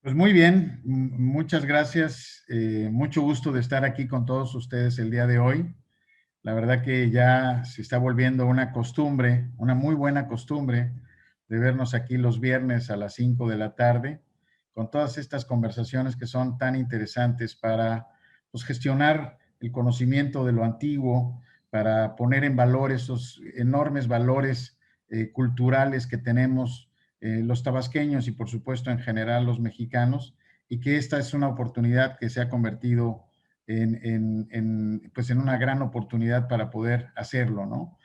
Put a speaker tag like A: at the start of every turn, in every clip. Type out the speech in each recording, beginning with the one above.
A: Pues muy bien, muchas gracias. Mucho gusto de estar aquí con todos ustedes el día de hoy. La verdad que ya se está volviendo una costumbre, una muy buena costumbre, de vernos aquí los viernes a las 5 de la tarde, con todas estas conversaciones que son tan interesantes para pues, gestionar el conocimiento de lo antiguo, para poner en valor esos enormes valores culturales que tenemos los tabasqueños y por supuesto en general los mexicanos, y que esta es una oportunidad que se ha convertido pues en una gran oportunidad para poder hacerlo, ¿no?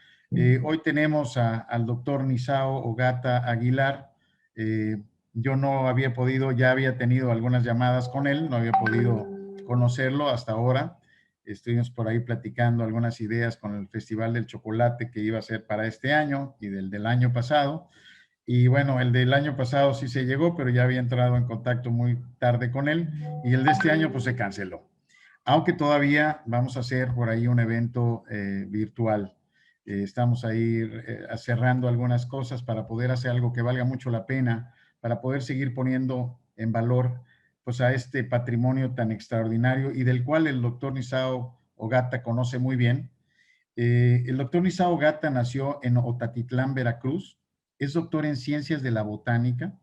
A: Hoy tenemos al doctor Nisao Ogata Aguilar. Yo no había podido, ya había tenido algunas llamadas con él, no había podido conocerlo hasta ahora. Estuvimos por ahí platicando algunas ideas con el Festival del Chocolate que iba a ser para este año y del año pasado. Y bueno, el del año pasado sí se llegó, pero ya había entrado en contacto muy tarde con él. Y el de este año pues se canceló. Aunque todavía vamos a hacer por ahí un evento virtual. Estamos ahí cerrando algunas cosas para poder hacer algo que valga mucho la pena, para poder seguir poniendo en valor pues a este patrimonio tan extraordinario y del cual el doctor Nisao Ogata conoce muy bien. El doctor Nisao Ogata nació en Otatitlán, Veracruz. Es doctor en Ciencias de la Botánica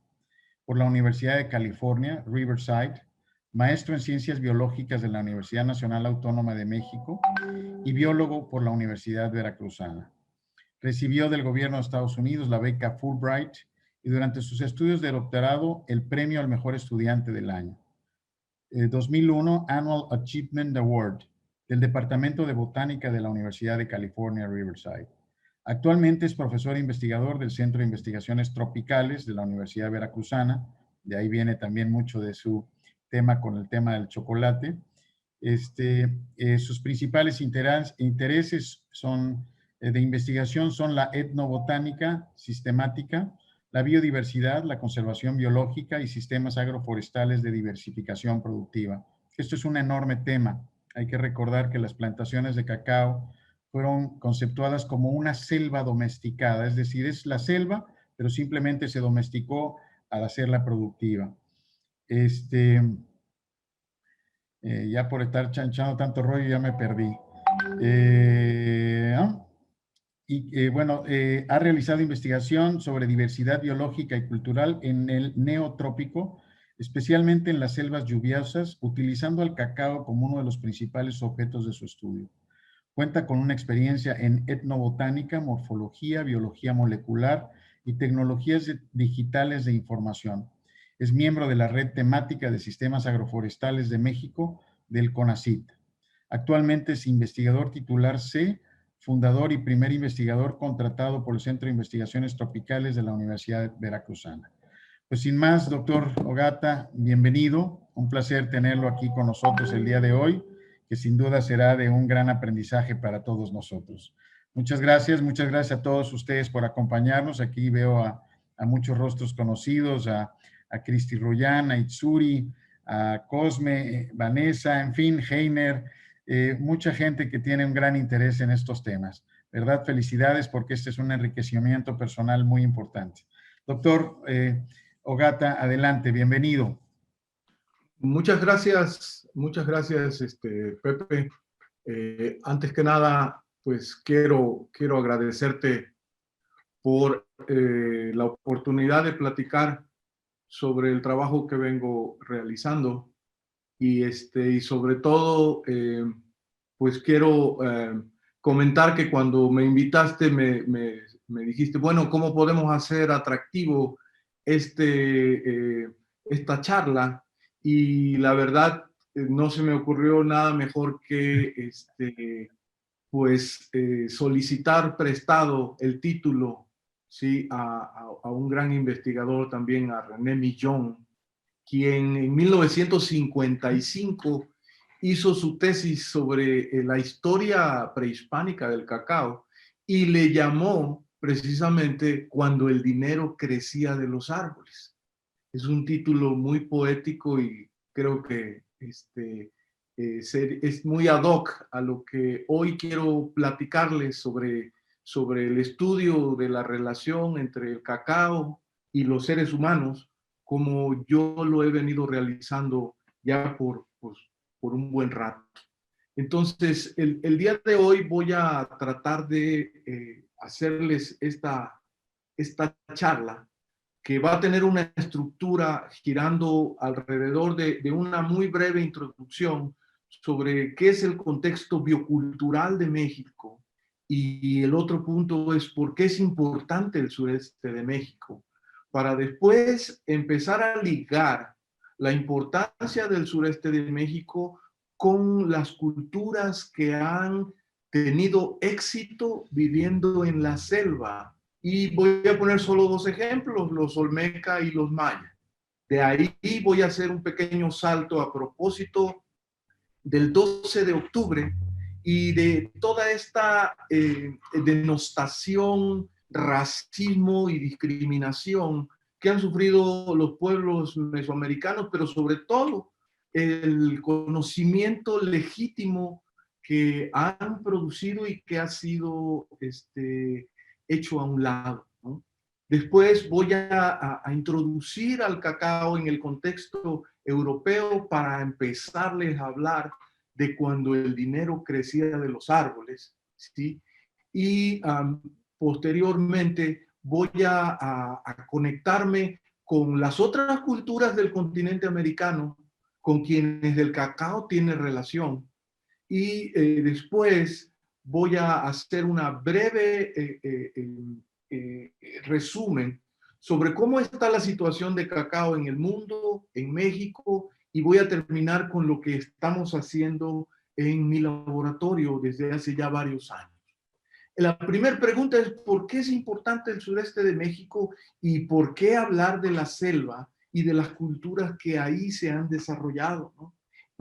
A: por la Universidad de California, Riverside, maestro en Ciencias Biológicas de la Universidad Nacional Autónoma de México y biólogo por la Universidad Veracruzana. Recibió del gobierno de Estados Unidos la beca Fulbright y durante sus estudios de doctorado el premio al mejor estudiante del año. 2001 Annual Achievement Award del Departamento de Botánica de la Universidad de California, Riverside. Actualmente es profesor e investigador del Centro de Investigaciones Tropicales de la Universidad Veracruzana. De ahí viene también mucho de su tema con el tema del chocolate. Sus principales intereses son, de investigación son la etnobotánica sistemática, la biodiversidad, la conservación biológica y sistemas agroforestales de diversificación productiva. Esto es un enorme tema. Hay que recordar que las plantaciones de cacao fueron conceptuadas como una selva domesticada, es decir, es la selva, pero simplemente se domesticó al hacerla productiva. Ya por estar chanchando tanto rollo ya me perdí. Bueno, ha realizado investigación sobre diversidad biológica y cultural en el neotrópico, especialmente en las selvas lluviosas, utilizando al cacao como uno de los principales objetos de su estudio. Cuenta con una experiencia en etnobotánica, morfología, biología molecular y tecnologías digitales de información. Es miembro de la Red Temática de Sistemas Agroforestales de México, del CONACYT. Actualmente es investigador titular C, fundador y primer investigador contratado por el Centro de Investigaciones Tropicales de la Universidad Veracruzana. Pues sin más, doctor Ogata, bienvenido. Un placer tenerlo aquí con nosotros el día de hoy, que sin duda será de un gran aprendizaje para todos nosotros. Muchas gracias a todos ustedes por acompañarnos. Aquí veo a muchos rostros conocidos, a Cristi Royan, a Itsuri, a Cosme, Vanessa, en fin, Heiner, mucha gente que tiene un gran interés en estos temas. ¿Verdad? Felicidades porque este es un enriquecimiento personal muy importante. Doctor Ogata, adelante, bienvenido.
B: Muchas gracias, Pepe. Antes que nada, pues quiero agradecerte por la oportunidad de platicar sobre el trabajo que vengo realizando y sobre todo, pues quiero comentar que cuando me invitaste me dijiste, bueno, ¿cómo podemos hacer atractivo esta charla? Y la verdad, no se me ocurrió nada mejor que solicitar prestado el título, ¿sí? a un gran investigador también, a René Millón, quien en 1955 hizo su tesis sobre la historia prehispánica del cacao y le llamó precisamente Cuando el dinero crecía de los árboles. Es un título muy poético y creo que es muy ad hoc a lo que hoy quiero platicarles sobre el estudio de la relación entre el cacao y los seres humanos, como yo lo he venido realizando ya por un buen rato. Entonces, el día de hoy voy a tratar de hacerles esta charla que va a tener una estructura girando alrededor de una muy breve introducción sobre qué es el contexto biocultural de México, y el otro punto es por qué es importante el sureste de México, para después empezar a ligar la importancia del sureste de México con las culturas que han tenido éxito viviendo en la selva. Y voy a poner solo dos ejemplos, los olmeca y los maya. De ahí voy a hacer un pequeño salto a propósito del 12 de octubre y de toda esta denostación, racismo y discriminación que han sufrido los pueblos mesoamericanos, pero sobre todo el conocimiento legítimo que han producido y que ha sido hecho a un lado, ¿no? Después voy a introducir al cacao en el contexto europeo para empezarles a hablar de cuando el dinero crecía de los árboles, ¿sí? Y posteriormente voy a conectarme con las otras culturas del continente americano con quienes el cacao tiene relación. Y después voy a hacer una breve resumen sobre cómo está la situación de cacao en el mundo, en México, y voy a terminar con lo que estamos haciendo en mi laboratorio desde hace ya varios años. La primera pregunta es, ¿por qué es importante el sureste de México y por qué hablar de la selva y de las culturas que ahí se han desarrollado, ¿no?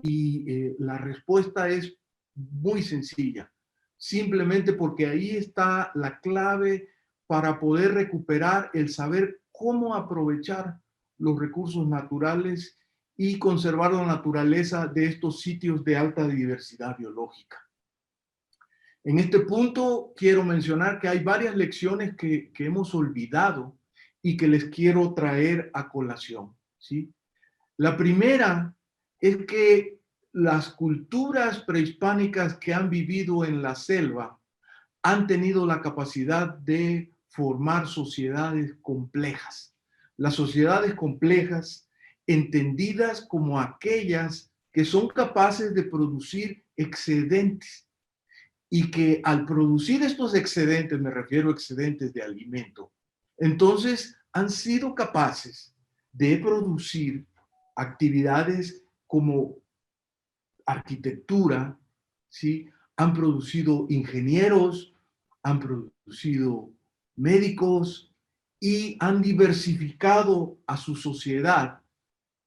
B: Y la respuesta es muy sencilla, simplemente porque ahí está la clave para poder recuperar el saber cómo aprovechar los recursos naturales y conservar la naturaleza de estos sitios de alta diversidad biológica. En este punto quiero mencionar que hay varias lecciones que hemos olvidado y que les quiero traer a colación, ¿sí? La primera es que las culturas prehispánicas que han vivido en la selva han tenido la capacidad de formar sociedades complejas. Las sociedades complejas, entendidas como aquellas que son capaces de producir excedentes y que al producir estos excedentes, me refiero a excedentes de alimento, entonces han sido capaces de producir actividades como arquitectura, ¿sí? Han producido ingenieros, han producido médicos y han diversificado a su sociedad.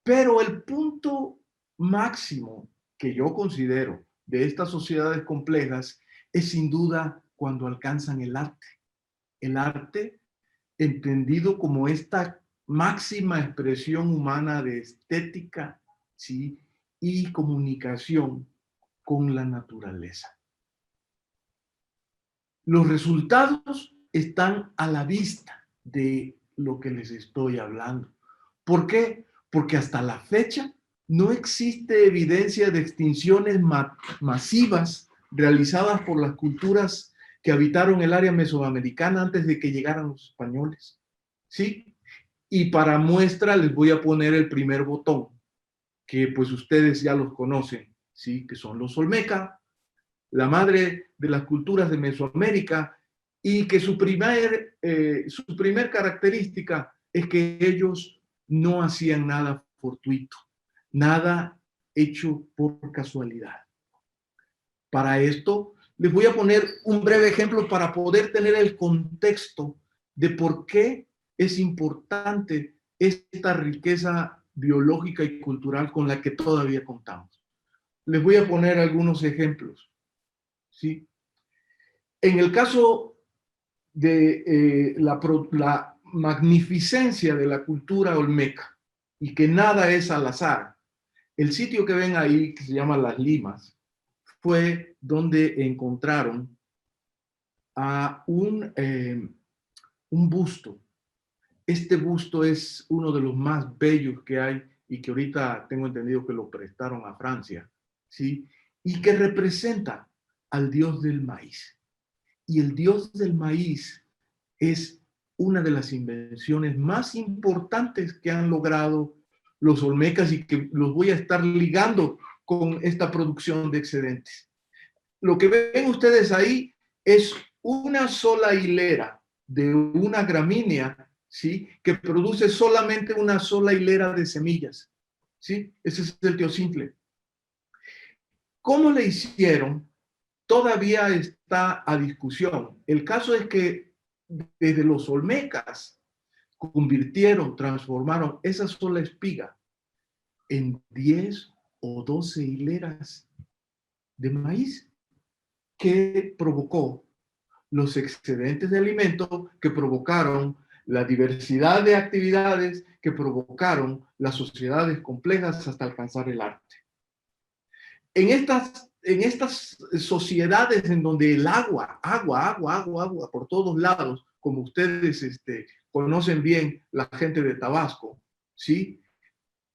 B: Pero el punto máximo que yo considero de estas sociedades complejas es sin duda cuando alcanzan el arte. El arte entendido como esta máxima expresión humana de estética, ¿sí? Y comunicación con la naturaleza. Los resultados están a la vista de lo que les estoy hablando. ¿Por qué? Porque hasta la fecha no existe evidencia de extinciones masivas realizadas por las culturas que habitaron el área mesoamericana antes de que llegaran los españoles, ¿sí? Y para muestra les voy a poner el primer botón, que pues ustedes ya los conocen, ¿sí? Que son los olmeca, la madre de las culturas de Mesoamérica, y que su primer característica es que ellos no hacían nada fortuito, nada hecho por casualidad. Para esto, les voy a poner un breve ejemplo para poder tener el contexto de por qué es importante esta riqueza biológica y cultural con la que todavía contamos. Les voy a poner algunos ejemplos, ¿sí? En el caso de la magnificencia de la cultura olmeca, y que nada es al azar, El sitio que ven ahí, que se llama Las Limas, fue donde encontraron a un busto. Este busto es uno de los más bellos que hay y que ahorita tengo entendido que lo prestaron a Francia, ¿sí? Y que representa al dios del maíz. Y el dios del maíz es una de las invenciones más importantes que han logrado los olmecas y que los voy a estar ligando con esta producción de excedentes. Lo que ven ustedes ahí es una sola hilera de una gramínea, ¿sí? Que produce solamente una sola hilera de semillas, ¿sí? Ese es el teocintle. ¿Cómo le hicieron? Todavía está a discusión. El caso es que desde los olmecas convirtieron, transformaron esa sola espiga en 10 o 12 hileras de maíz que provocó los excedentes de alimento, que provocaron la diversidad de actividades, que provocaron las sociedades complejas hasta alcanzar el arte. En estas sociedades en donde el agua por todos lados, como ustedes conocen bien la gente de Tabasco, ¿sí?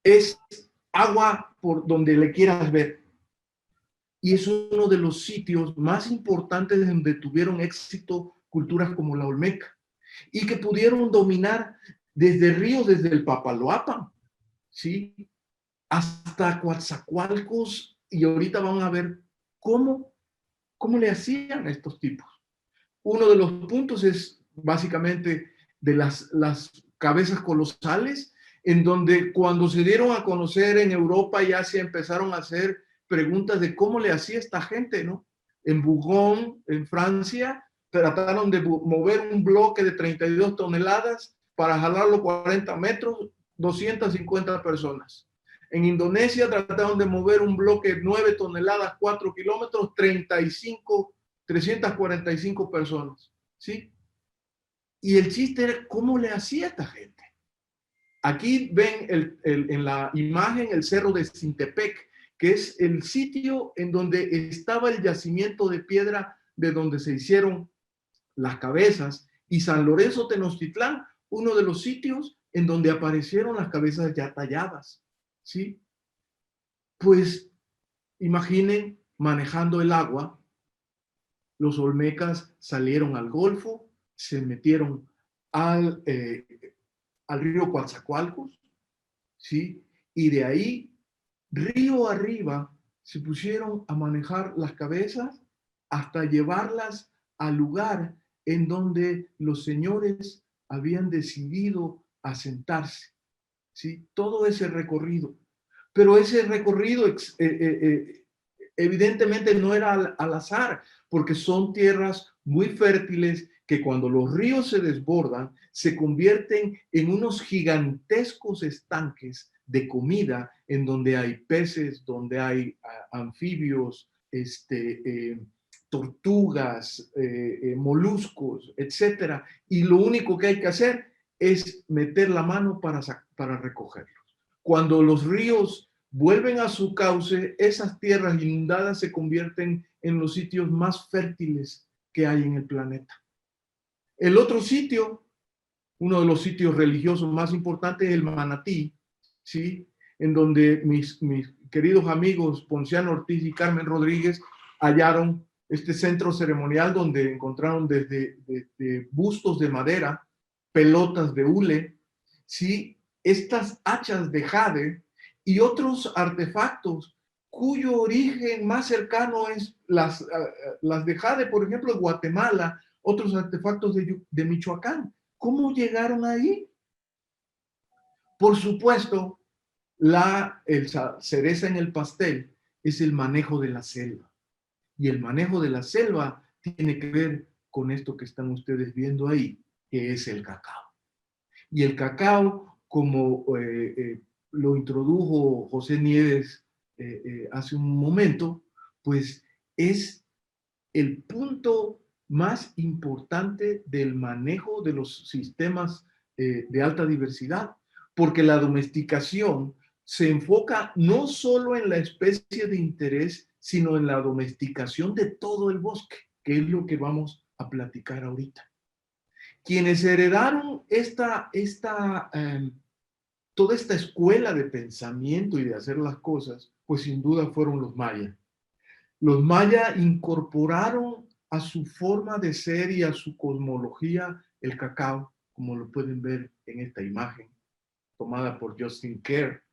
B: Es agua por donde le quieras ver. Y es uno de los sitios más importantes donde tuvieron éxito culturas como la Olmeca y que pudieron dominar desde ríos, desde el Papaloapan, ¿sí? Hasta Coatzacoalcos, y ahorita van a ver cómo le hacían a estos tipos. Uno de los puntos es básicamente de las cabezas colosales, en donde cuando se dieron a conocer en Europa ya se empezaron a hacer preguntas de cómo le hacía esta gente, ¿no? En Bougon, en Francia, trataron de mover un bloque de 32 toneladas para jalarlo 40 metros, 250 personas. En Indonesia trataron de mover un bloque de 9 toneladas, 4 kilómetros, 345 personas, ¿sí? Y el chiste era cómo le hacía esta gente. Aquí ven en la imagen el cerro de Sintepec, que es el sitio en donde estaba el yacimiento de piedra de donde se hicieron las cabezas, y San Lorenzo Tenochtitlán, uno de los sitios en donde aparecieron las cabezas ya talladas, ¿sí? Pues imaginen manejando el agua, los olmecas salieron al Golfo, se metieron al río Coatzacoalcos, ¿sí? Y de ahí, río arriba, se pusieron a manejar las cabezas hasta llevarlas al lugar en donde los señores habían decidido asentarse, ¿sí? Todo ese recorrido. Pero ese recorrido evidentemente no era al azar, porque son tierras muy fértiles que cuando los ríos se desbordan, se convierten en unos gigantescos estanques de comida en donde hay peces, donde hay anfibios, tortugas, moluscos, etcétera. Y lo único que hay que hacer es meter la mano para recogerlos. Cuando los ríos vuelven a su cauce, esas tierras inundadas se convierten en los sitios más fértiles que hay en el planeta. El otro sitio, uno de los sitios religiosos más importantes, es el Manatí, ¿sí? En donde mis queridos amigos Ponciano Ortiz y Carmen Rodríguez hallaron este centro ceremonial donde encontraron desde bustos de madera, pelotas de hule, ¿sí? Estas hachas de jade y otros artefactos cuyo origen más cercano es las de jade, por ejemplo, de Guatemala, otros artefactos de Michoacán. ¿Cómo llegaron ahí? Por supuesto, el cereza en el pastel es el manejo de la selva. Y el manejo de la selva tiene que ver con esto que están ustedes viendo ahí, que es el cacao. Y el cacao, como lo introdujo José Nieves hace un momento, pues es el punto más importante del manejo de los sistemas de alta diversidad, porque la domesticación se enfoca no solo en la especie de interés, sino en la domesticación de todo el bosque, que es lo que vamos a platicar ahorita. Quienes heredaron toda esta escuela de pensamiento y de hacer las cosas, pues sin duda fueron los mayas. Los mayas incorporaron a su forma de ser y a su cosmología el cacao, como lo pueden ver en esta imagen tomada por Justin Kerr,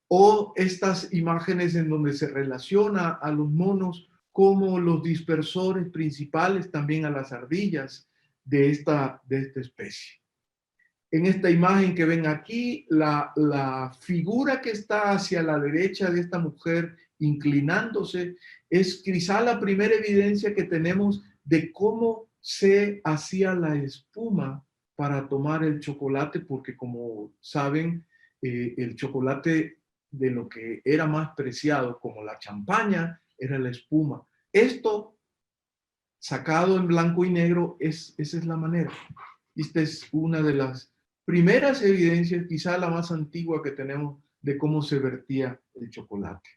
B: o estas imágenes en donde se relaciona a los monos como los dispersores principales, también a las ardillas de esta especie. En esta imagen que ven aquí, la figura que está hacia la derecha de esta mujer inclinándose es quizá la primera evidencia que tenemos de cómo se hacía la espuma para tomar el chocolate, porque como saben, el chocolate de lo que era más preciado, como la champaña, era la espuma. Esto, sacado en blanco y negro, esa es la manera. Esta es una de las primeras evidencias, quizá la más antigua que tenemos, de cómo se vertía el chocolate.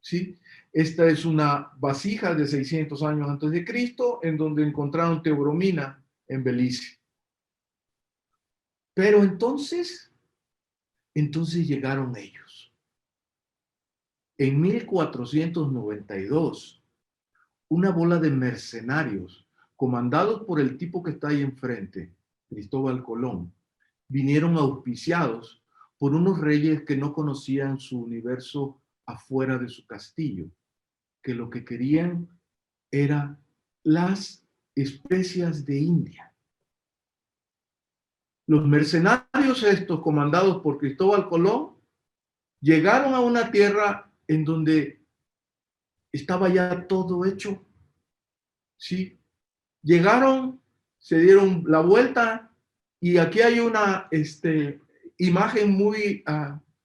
B: ¿Sí? Esta es una vasija de 600 años antes de Cristo, en donde encontraron teobromina en Belice. Pero entonces llegaron ellos. En 1492, una bola de mercenarios, comandados por el tipo que está ahí enfrente, Cristóbal Colón, vinieron auspiciados por unos reyes que no conocían su universo afuera de su castillo, que lo que querían era las especias de India. Los mercenarios estos, comandados por Cristóbal Colón, llegaron a una tierra en donde estaba ya todo hecho. ¿Sí? Llegaron, se dieron la vuelta y aquí hay una imagen muy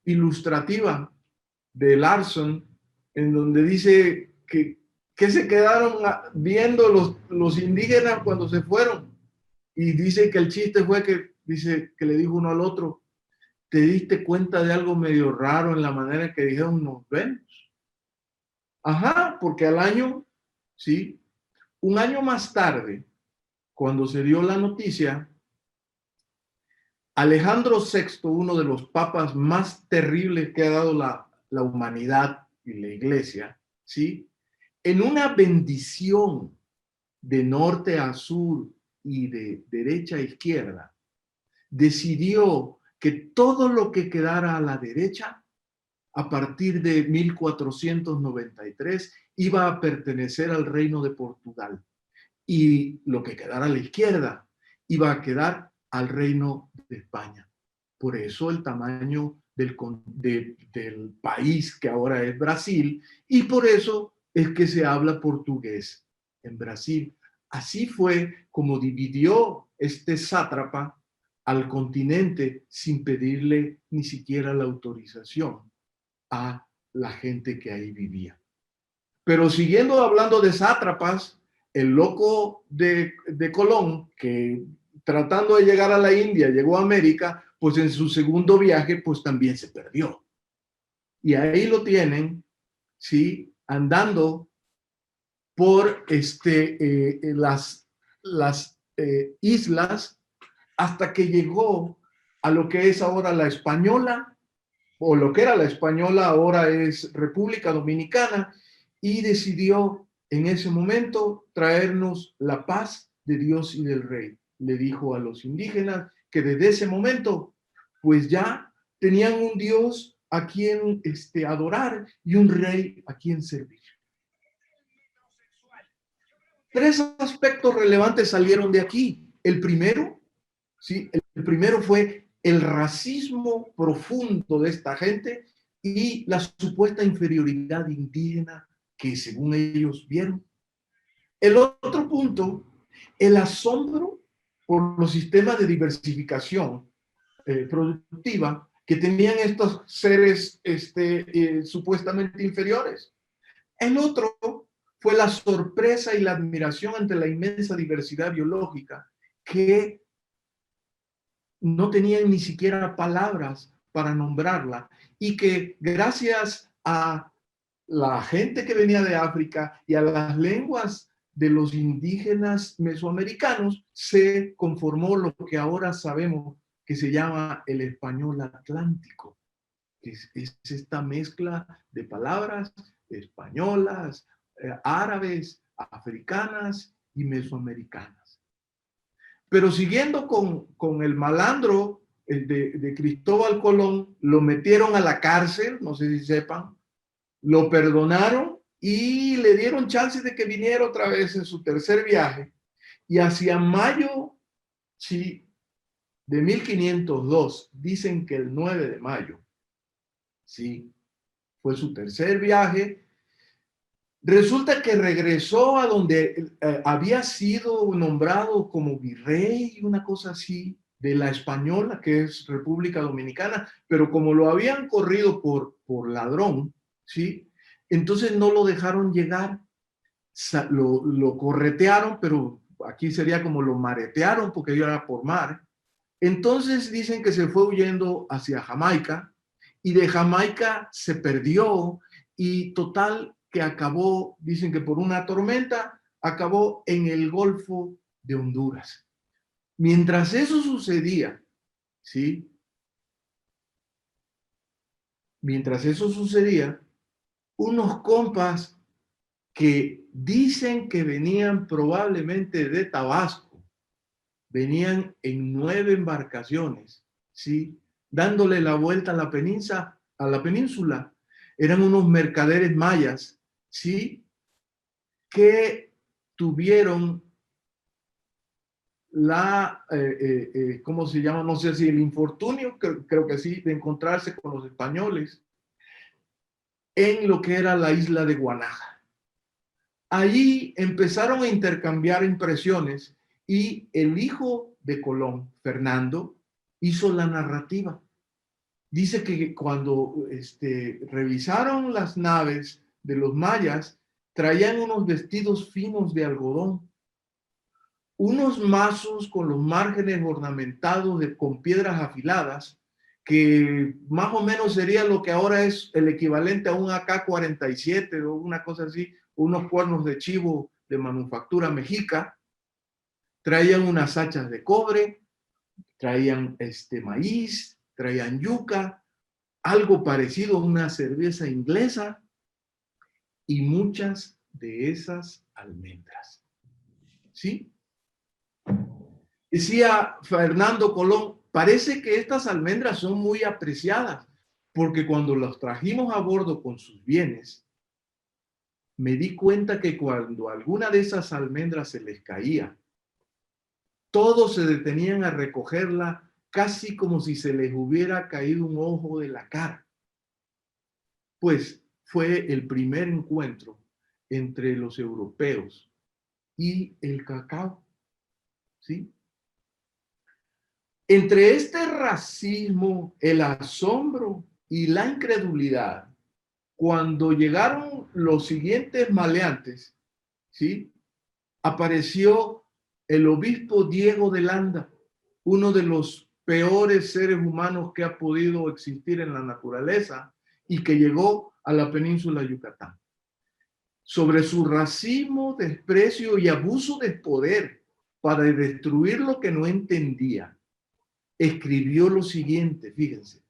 B: ilustrativa de Larson, en donde dice que se quedaron viendo los indígenas cuando se fueron. Y dice que el chiste fue que le dijo uno al otro: ¿te diste cuenta de algo medio raro en la manera en que dijeron nos vemos? Ajá, porque al año, sí, un año más tarde, cuando se dio la noticia, Alejandro VI, uno de los papas más terribles que ha dado la humanidad y la iglesia, ¿sí? En una bendición de norte a sur y de derecha a izquierda, decidió que todo lo que quedara a la derecha, a partir de 1493, iba a pertenecer al reino de Portugal. Y lo que quedara a la izquierda iba a quedar al reino de España. Por eso el tamaño del país que ahora es Brasil, y por eso es que se habla portugués en Brasil. Así fue como dividió este sátrapa al continente sin pedirle ni siquiera la autorización a la gente que ahí vivía. Pero siguiendo hablando de sátrapas, el loco de Colón, que tratando de llegar a la India, llegó a América, pues en su segundo viaje, pues también se perdió. Y ahí lo tienen, ¿sí? Andando por las islas hasta que llegó a lo que es ahora la Española, o lo que era la Española, ahora es República Dominicana, y decidió en ese momento traernos la paz de Dios y del Rey. Le dijo a los indígenas que desde ese momento, pues ya tenían un Dios a quien adorar y un rey a quien servir. 3 aspectos relevantes salieron de aquí. El primero, ¿sí? El primero fue el racismo profundo de esta gente y la supuesta inferioridad indígena que según ellos vieron. El otro punto, el asombro por los sistemas de diversificación productiva que tenían estos seres supuestamente inferiores. El otro fue la sorpresa y la admiración ante la inmensa diversidad biológica que no tenían ni siquiera palabras para nombrarla, y que gracias a la gente que venía de África y a las lenguas de los indígenas mesoamericanos se conformó lo que ahora sabemos que se llama el español atlántico, que es esta mezcla de palabras españolas, árabes, africanas y mesoamericanas. Pero siguiendo con el malandro de Cristóbal Colón, lo metieron a la cárcel, no sé si sepan, lo perdonaron y le dieron chance de que viniera otra vez en su tercer viaje. Y hacia mayo, sí, de 1502, dicen que el 9 de mayo, sí, fue su tercer viaje. Resulta que regresó a donde había sido nombrado como virrey, una cosa así, de la Española, que es República Dominicana, pero como lo habían corrido por ladrón, ¿sí? Entonces no lo dejaron llegar, lo corretearon, pero aquí sería como lo maretearon, porque yo era por mar. Entonces dicen que se fue huyendo hacia Jamaica, y de Jamaica se perdió, y total que acabó, dicen que por una tormenta, acabó en el Golfo de Honduras. Mientras eso sucedía, ¿sí? Mientras eso sucedía, unos compas que dicen que venían probablemente de Tabasco, venían en 9 embarcaciones, ¿sí? Dándole la vuelta a la península. Eran unos mercaderes mayas, ¿sí? Que tuvieron ¿cómo se llama? No sé si el infortunio, creo que sí, de encontrarse con los españoles en lo que era la isla de Guanaja. Allí empezaron a intercambiar impresiones y el hijo de Colón, Fernando, hizo la narrativa. Dice que cuando revisaron las naves de los mayas, traían unos vestidos finos de algodón, unos mazos con los márgenes ornamentados con piedras afiladas, que más o menos sería lo que ahora es el equivalente a un AK-47 o una cosa así, unos cuernos de chivo de manufactura mexica. Traían unas hachas de cobre, traían maíz, traían yuca, algo parecido a una cerveza inglesa y muchas de esas almendras. ¿Sí? Decía Fernando Colón, parece que estas almendras son muy apreciadas, porque cuando las trajimos a bordo con sus bienes, me di cuenta que cuando alguna de esas almendras se les caía, todos se detenían a recogerla casi como si se les hubiera caído un ojo de la cara. Pues fue el primer encuentro entre los europeos y el cacao, ¿sí? Entre este racismo, el asombro y la incredulidad, cuando llegaron los siguientes maleantes, ¿sí? Apareció el obispo Diego de Landa, uno de los peores seres humanos que ha podido existir en la naturaleza y que llegó a la península de Yucatán. Sobre su racismo, desprecio y abuso de poder para destruir lo que no entendía, escribió lo siguiente, fíjense.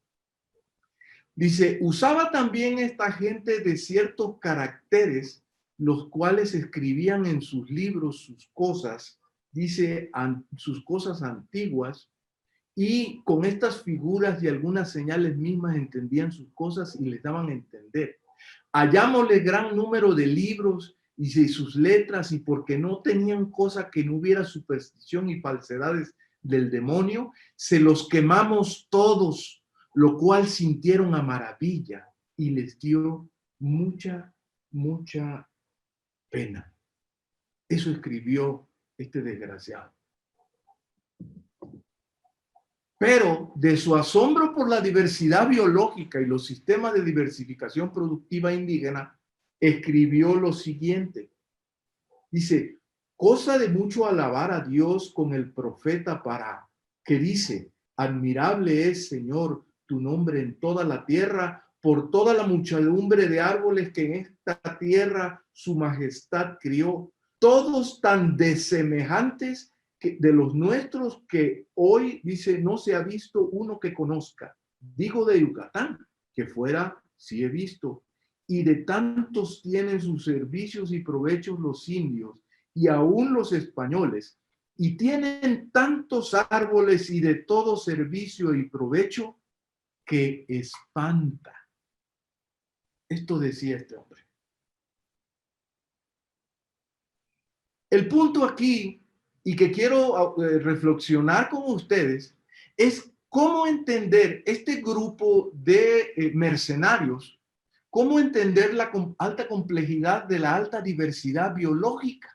B: Dice, usaba también esta gente de ciertos caracteres, los cuales escribían en sus libros sus cosas, dice, sus cosas antiguas, y con estas figuras y algunas señales mismas entendían sus cosas y les daban a entender. Hallámosle gran número de libros y de sus letras, y porque no tenían cosa que no hubiera superstición y falsedades del demonio, se los quemamos todos, lo cual sintieron a maravilla y les dio mucha, mucha pena. Eso escribió este desgraciado. Pero de su asombro por la diversidad biológica y los sistemas de diversificación productiva indígena, escribió lo siguiente. Dice, cosa de mucho alabar a Dios con el profeta Pará, que dice, admirable es, Señor, tu nombre en toda la tierra, por toda la muchedumbre de árboles que en esta tierra su majestad crió, todos tan desemejantes de los nuestros que hoy, dice, no se ha visto uno que conozca. Digo de Yucatán, que fuera, sí he visto, y de tantos tienen sus servicios y provechos los indios, y aún los españoles, y tienen tantos árboles y de todo servicio y provecho, que espanta. Esto decía este hombre. El punto aquí, y que quiero reflexionar con ustedes, es cómo entender este grupo de mercenarios, cómo entender la alta complejidad de la alta diversidad biológica.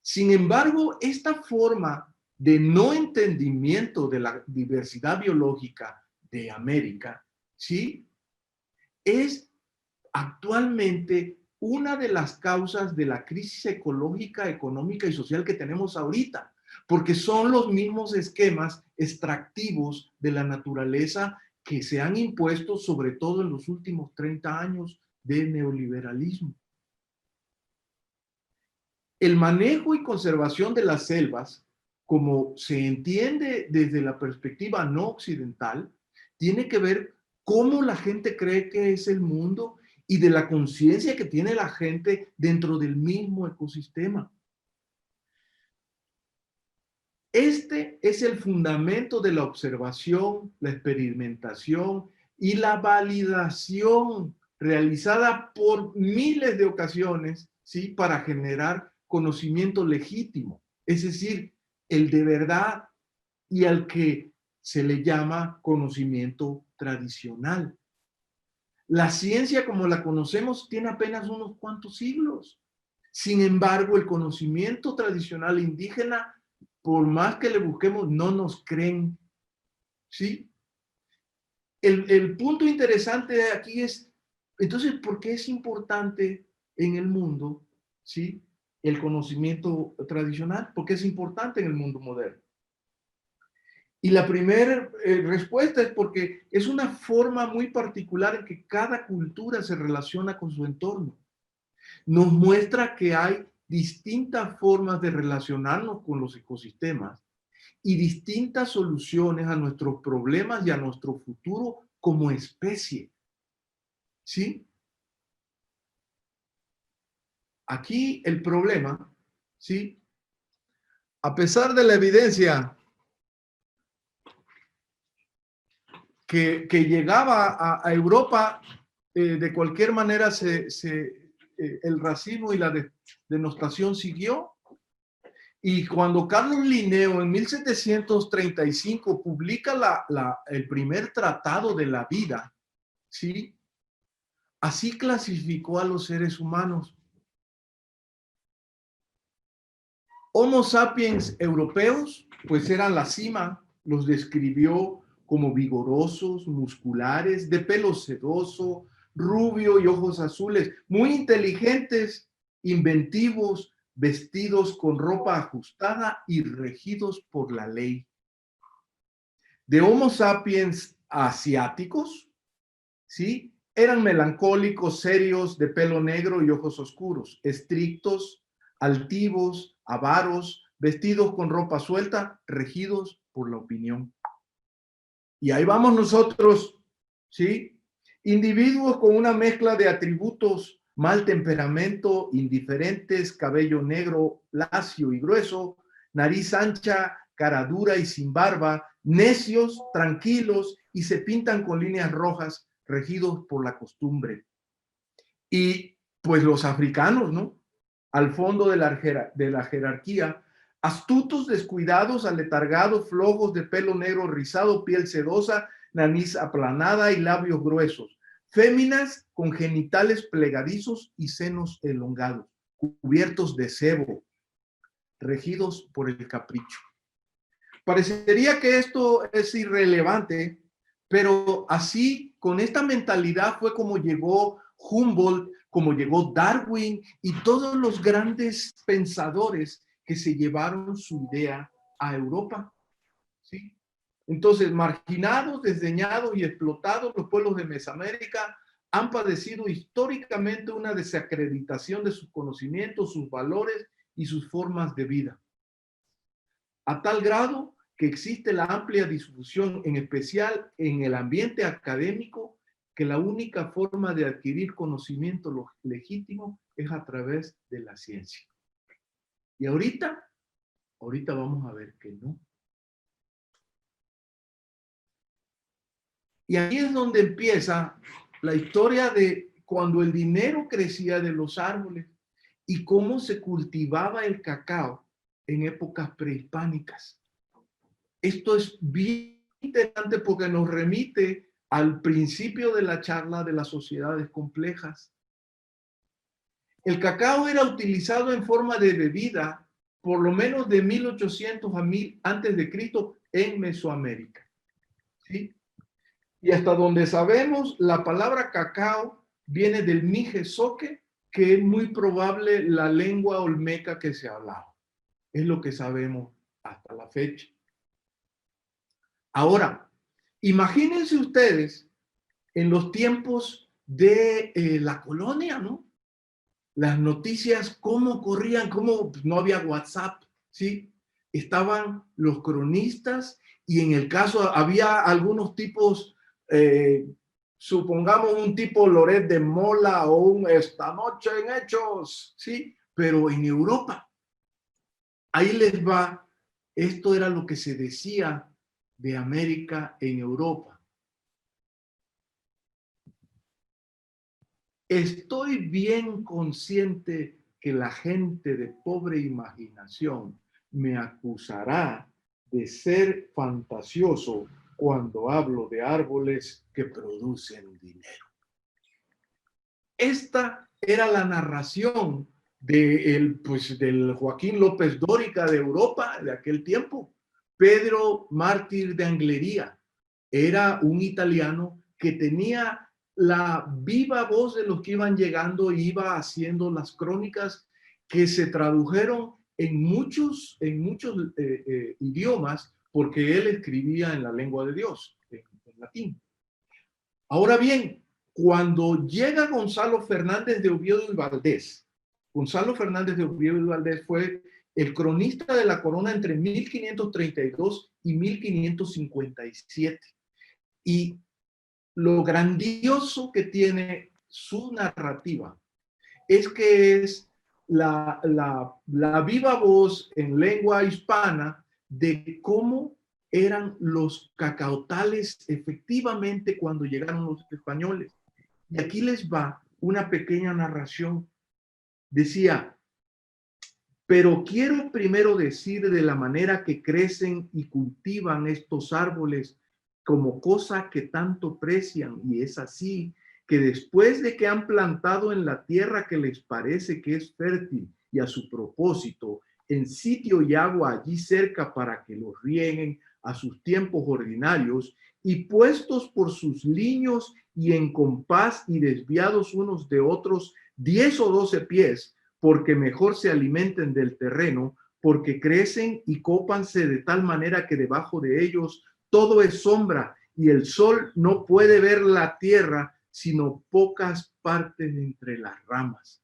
B: Sin embargo, esta forma de no entendimiento de la diversidad biológica de América, ¿sí?, es actualmente una de las causas de la crisis ecológica, económica y social que tenemos ahorita, porque son los mismos esquemas extractivos de la naturaleza que se han impuesto, sobre todo en los últimos 30 años de neoliberalismo. El manejo y conservación de las selvas, como se entiende desde la perspectiva no occidental, tiene que ver cómo la gente cree que es el mundo y de la conciencia que tiene la gente dentro del mismo ecosistema. Este es el fundamento de la observación, la experimentación y la validación realizada por miles de ocasiones, ¿sí?, para generar conocimiento legítimo, es decir, el de verdad y al que se le llama conocimiento tradicional. La ciencia como la conocemos tiene apenas unos cuantos siglos. Sin embargo, el conocimiento tradicional indígena, por más que le busquemos, no nos creen, ¿sí? El punto interesante de aquí es, entonces, ¿por qué es importante en el mundo, ¿sí?, el conocimiento tradicional? ¿Por qué es importante en el mundo moderno? Y la primera respuesta es porque es una forma muy particular en que cada cultura se relaciona con su entorno. Nos muestra que hay distintas formas de relacionarnos con los ecosistemas y distintas soluciones a nuestros problemas y a nuestro futuro como especie. ¿Sí? Aquí el problema, ¿sí?, a pesar de la evidencia que llegaba a Europa, de cualquier manera el racismo y la denostación siguió. Y cuando Carlos Linneo en 1735 publica el primer tratado de la vida, ¿sí?, así clasificó a los seres humanos. Homo sapiens europeos, pues eran la cima, los describió como vigorosos, musculares, de pelo sedoso, rubio y ojos azules, muy inteligentes, inventivos, vestidos con ropa ajustada y regidos por la ley. De Homo sapiens asiáticos, ¿sí?, eran melancólicos, serios, de pelo negro y ojos oscuros, estrictos, altivos, avaros, vestidos con ropa suelta, regidos por la opinión. Y ahí vamos nosotros, ¿sí?, individuos con una mezcla de atributos: mal temperamento, indiferentes, cabello negro, lacio y grueso, nariz ancha, cara dura y sin barba, necios, tranquilos y se pintan con líneas rojas, regidos por la costumbre. Y pues los africanos, ¿no?, al fondo de la jerarquía, astutos, descuidados, aletargados, flojos, de pelo negro rizado, piel sedosa, nariz aplanada y labios gruesos, féminas con genitales plegadizos y senos elongados, cubiertos de sebo, regidos por el capricho. Parecería que esto es irrelevante, pero así, con esta mentalidad fue como llegó Humboldt, como llegó Darwin y todos los grandes pensadores que se llevaron su idea a Europa, ¿sí? Entonces, marginados, desdeñados y explotados, los pueblos de Mesoamérica han padecido históricamente una desacreditación de sus conocimientos, sus valores y sus formas de vida. A tal grado que existe la amplia difusión, en especial en el ambiente académico, que la única forma de adquirir conocimiento legítimo es a través de la ciencia. Y ahorita vamos a ver que no. Y ahí es donde empieza la historia de cuando el dinero crecía de los árboles y cómo se cultivaba el cacao en épocas prehispánicas. Esto es bien interesante porque nos remite al principio de la charla de las sociedades complejas. El cacao era utilizado en forma de bebida por lo menos de 1800 a 1000 antes de Cristo en Mesoamérica. ¿Sí? Y hasta donde sabemos, la palabra cacao viene del mijezoque, que es muy probable la lengua olmeca que se hablaba. Es lo que sabemos hasta la fecha. Ahora, imagínense ustedes en los tiempos de la colonia, ¿no? Las noticias, cómo corrían, cómo no había WhatsApp, ¿sí? Estaban los cronistas y en el caso había algunos tipos, supongamos un tipo Loret de Mola o un Esta Noche en Hechos, ¿sí? Pero en Europa, ahí les va, esto era lo que se decía de América en Europa. Estoy bien consciente que la gente de pobre imaginación me acusará de ser fantasioso cuando hablo de árboles que producen dinero. Esta era la narración del Joaquín López Dóriga de Europa de aquel tiempo. Pedro Mártir de Anglería era un italiano que tenía la viva voz de los que iban llegando y iba haciendo las crónicas que se tradujeron en muchos idiomas porque él escribía en la lengua de Dios, en latín. Ahora bien, cuando llega Gonzalo Fernández de Oviedo y Valdés, Gonzalo Fernández de Oviedo y Valdés fue el cronista de la corona entre 1532 y 1557. Y lo grandioso que tiene su narrativa es que es la viva voz en lengua hispana de cómo eran los cacautales efectivamente cuando llegaron los españoles. Y aquí les va una pequeña narración. Decía, pero quiero primero decir de la manera que crecen y cultivan estos árboles como cosa que tanto precian, y es así que después de que han plantado en la tierra que les parece que es fértil y a su propósito, en sitio y agua allí cerca para que los rieguen a sus tiempos ordinarios, y puestos por sus liños y en compás y desviados unos de otros 10 o 12 pies, porque mejor se alimenten del terreno, porque crecen y cópanse de tal manera que debajo de ellos todo es sombra y el sol no puede ver la tierra, sino pocas partes entre las ramas.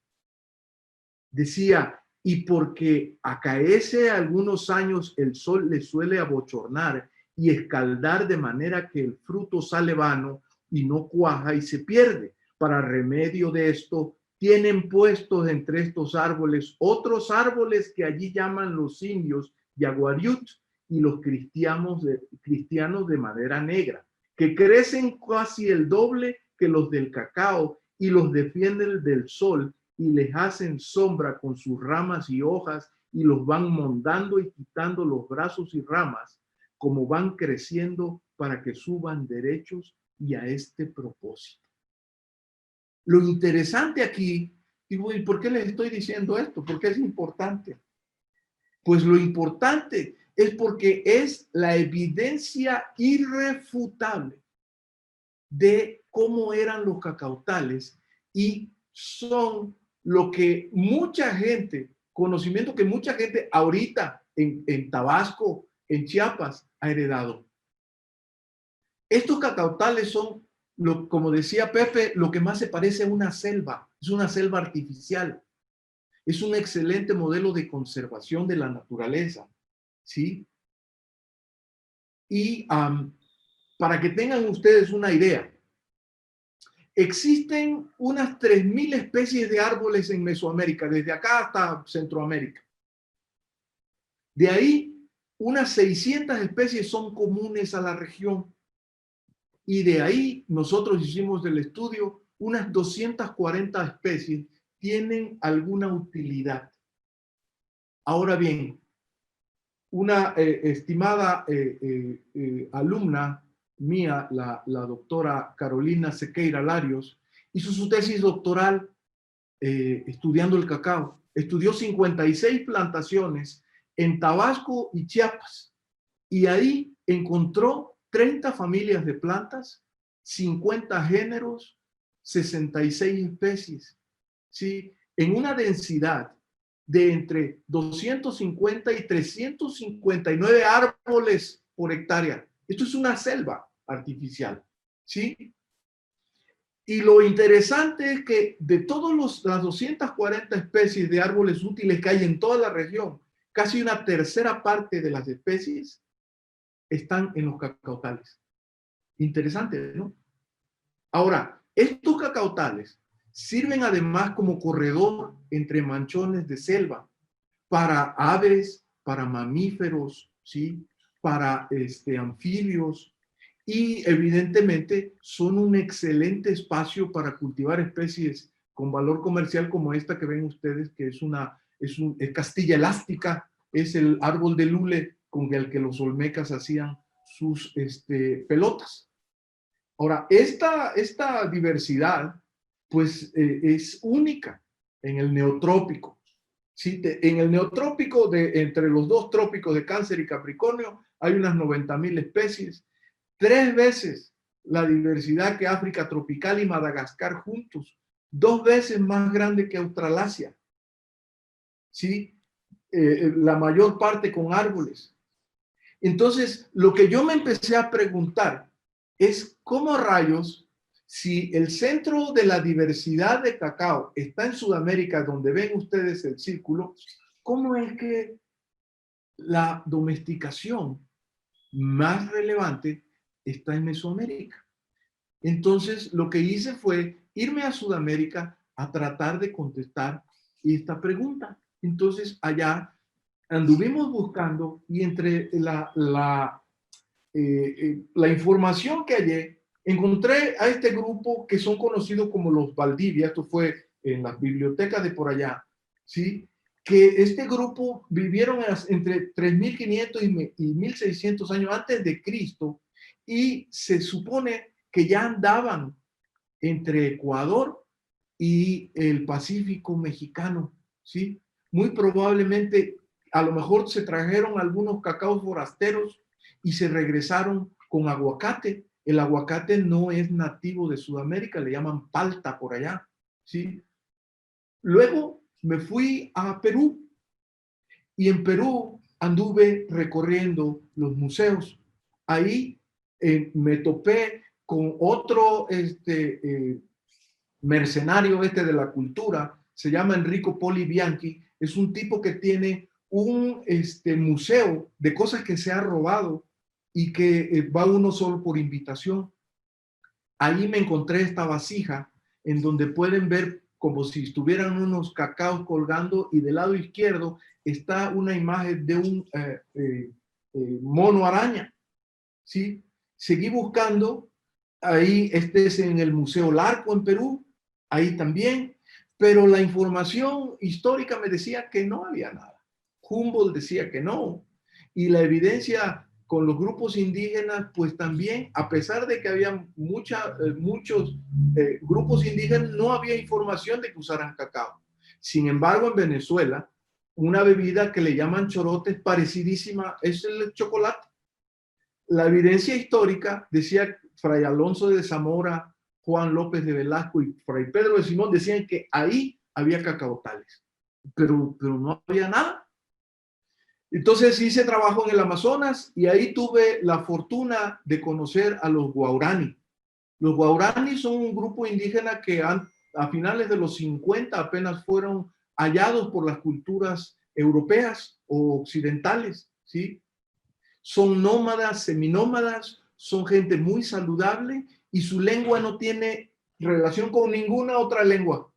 B: Decía, y porque acaece algunos años el sol le suele abochornar y escaldar de manera que el fruto sale vano y no cuaja y se pierde. Para remedio de esto, tienen puestos entre estos árboles otros árboles que allí llaman los indios yaguariut y los cristianos de madera negra, que crecen casi el doble que los del cacao y los defienden del sol y les hacen sombra con sus ramas y hojas y los van mondando y quitando los brazos y ramas como van creciendo para que suban derechos y a este propósito. Lo interesante aquí, digo, ¿y por qué les estoy diciendo esto? ¿Por qué es importante? Pues lo importante es porque es la evidencia irrefutable de cómo eran los cacautales y son lo que mucha gente, conocimiento que mucha gente ahorita en Tabasco, en Chiapas, ha heredado. Estos cacautales son, como decía Pepe, lo que más se parece a una selva. Es una selva artificial. Es un excelente modelo de conservación de la naturaleza, ¿sí? Y para que tengan ustedes una idea, existen unas 3.000 especies de árboles en Mesoamérica, desde acá hasta Centroamérica. De ahí, unas 600 especies son comunes a la región. Y de ahí, nosotros hicimos el estudio, unas 240 especies tienen alguna utilidad. Ahora bien, una estimada alumna mía, la doctora Carolina Sequeira Larios, hizo su tesis doctoral estudiando el cacao. Estudió 56 plantaciones en Tabasco y Chiapas, y ahí encontró 30 familias de plantas, 50 géneros, 66 especies, ¿sí? En una densidad de entre 250 y 359 árboles por hectárea. Esto es una selva artificial, ¿sí? Y lo interesante es que de todas las 240 especies de árboles útiles que hay en toda la región, casi una tercera parte de las especies están en los cacautales. Interesante, ¿no? Ahora, estos cacautales sirven además como corredor entre manchones de selva para aves, para mamíferos, ¿sí? Para anfibios, y evidentemente son un excelente espacio para cultivar especies con valor comercial como esta que ven ustedes, que es castilla elástica, es el árbol de lule con el que los olmecas hacían sus pelotas. Ahora, esta diversidad pues es única en el neotrópico. ¿Sí? En el neotrópico, entre los dos trópicos de Cáncer y Capricornio, hay unas 90.000 especies. 3 veces la diversidad que África tropical y Madagascar juntos. 2 veces más grande que Australasia. ¿Sí? La mayor parte con árboles. Entonces, lo que yo me empecé a preguntar es cómo rayos, si el centro de la diversidad de cacao está en Sudamérica, donde ven ustedes el círculo, ¿cómo es que la domesticación más relevante está en Mesoamérica? Entonces, lo que hice fue irme a Sudamérica a tratar de contestar esta pregunta. Entonces, allá anduvimos buscando y entre la información que hallé, encontré a este grupo que son conocidos como los Valdivia. Esto fue en las bibliotecas de por allá, ¿sí? Que este grupo vivieron entre 3.500 y 1.600 años antes de Cristo, y se supone que ya andaban entre Ecuador y el Pacífico mexicano, ¿sí? Muy probablemente, a lo mejor se trajeron algunos cacaos forasteros y se regresaron con aguacate. El aguacate no es nativo de Sudamérica, le llaman palta por allá, ¿sí? Luego me fui a Perú, y en Perú anduve recorriendo los museos. Ahí me topé con otro mercenario de la cultura, se llama Enrico Poli Bianchi. Es un tipo que tiene un museo de cosas que se ha robado y que va uno solo por invitación. Ahí me encontré esta vasija en donde pueden ver como si estuvieran unos cacaos colgando, y del lado izquierdo está una imagen de un mono araña, ¿sí? Seguí buscando, ahí es en el Museo Larco en Perú, ahí también, pero la información histórica me decía que no había nada. Humboldt decía que no, y la evidencia con los grupos indígenas, pues también, a pesar de que había muchos grupos indígenas, no había información de que usaran cacao. Sin embargo, en Venezuela, una bebida que le llaman chorote es parecidísima, es el chocolate. La evidencia histórica decía, Fray Alonso de Zamora, Juan López de Velasco y Fray Pedro de Simón decían que ahí había cacautales, pero no había nada. Entonces hice trabajo en el Amazonas y ahí tuve la fortuna de conocer a los Guaraní. Los Guaraní son un grupo indígena que a finales de los 50 apenas fueron hallados por las culturas europeas o occidentales, ¿sí? Son nómadas, seminómadas, son gente muy saludable y su lengua no tiene relación con ninguna otra lengua,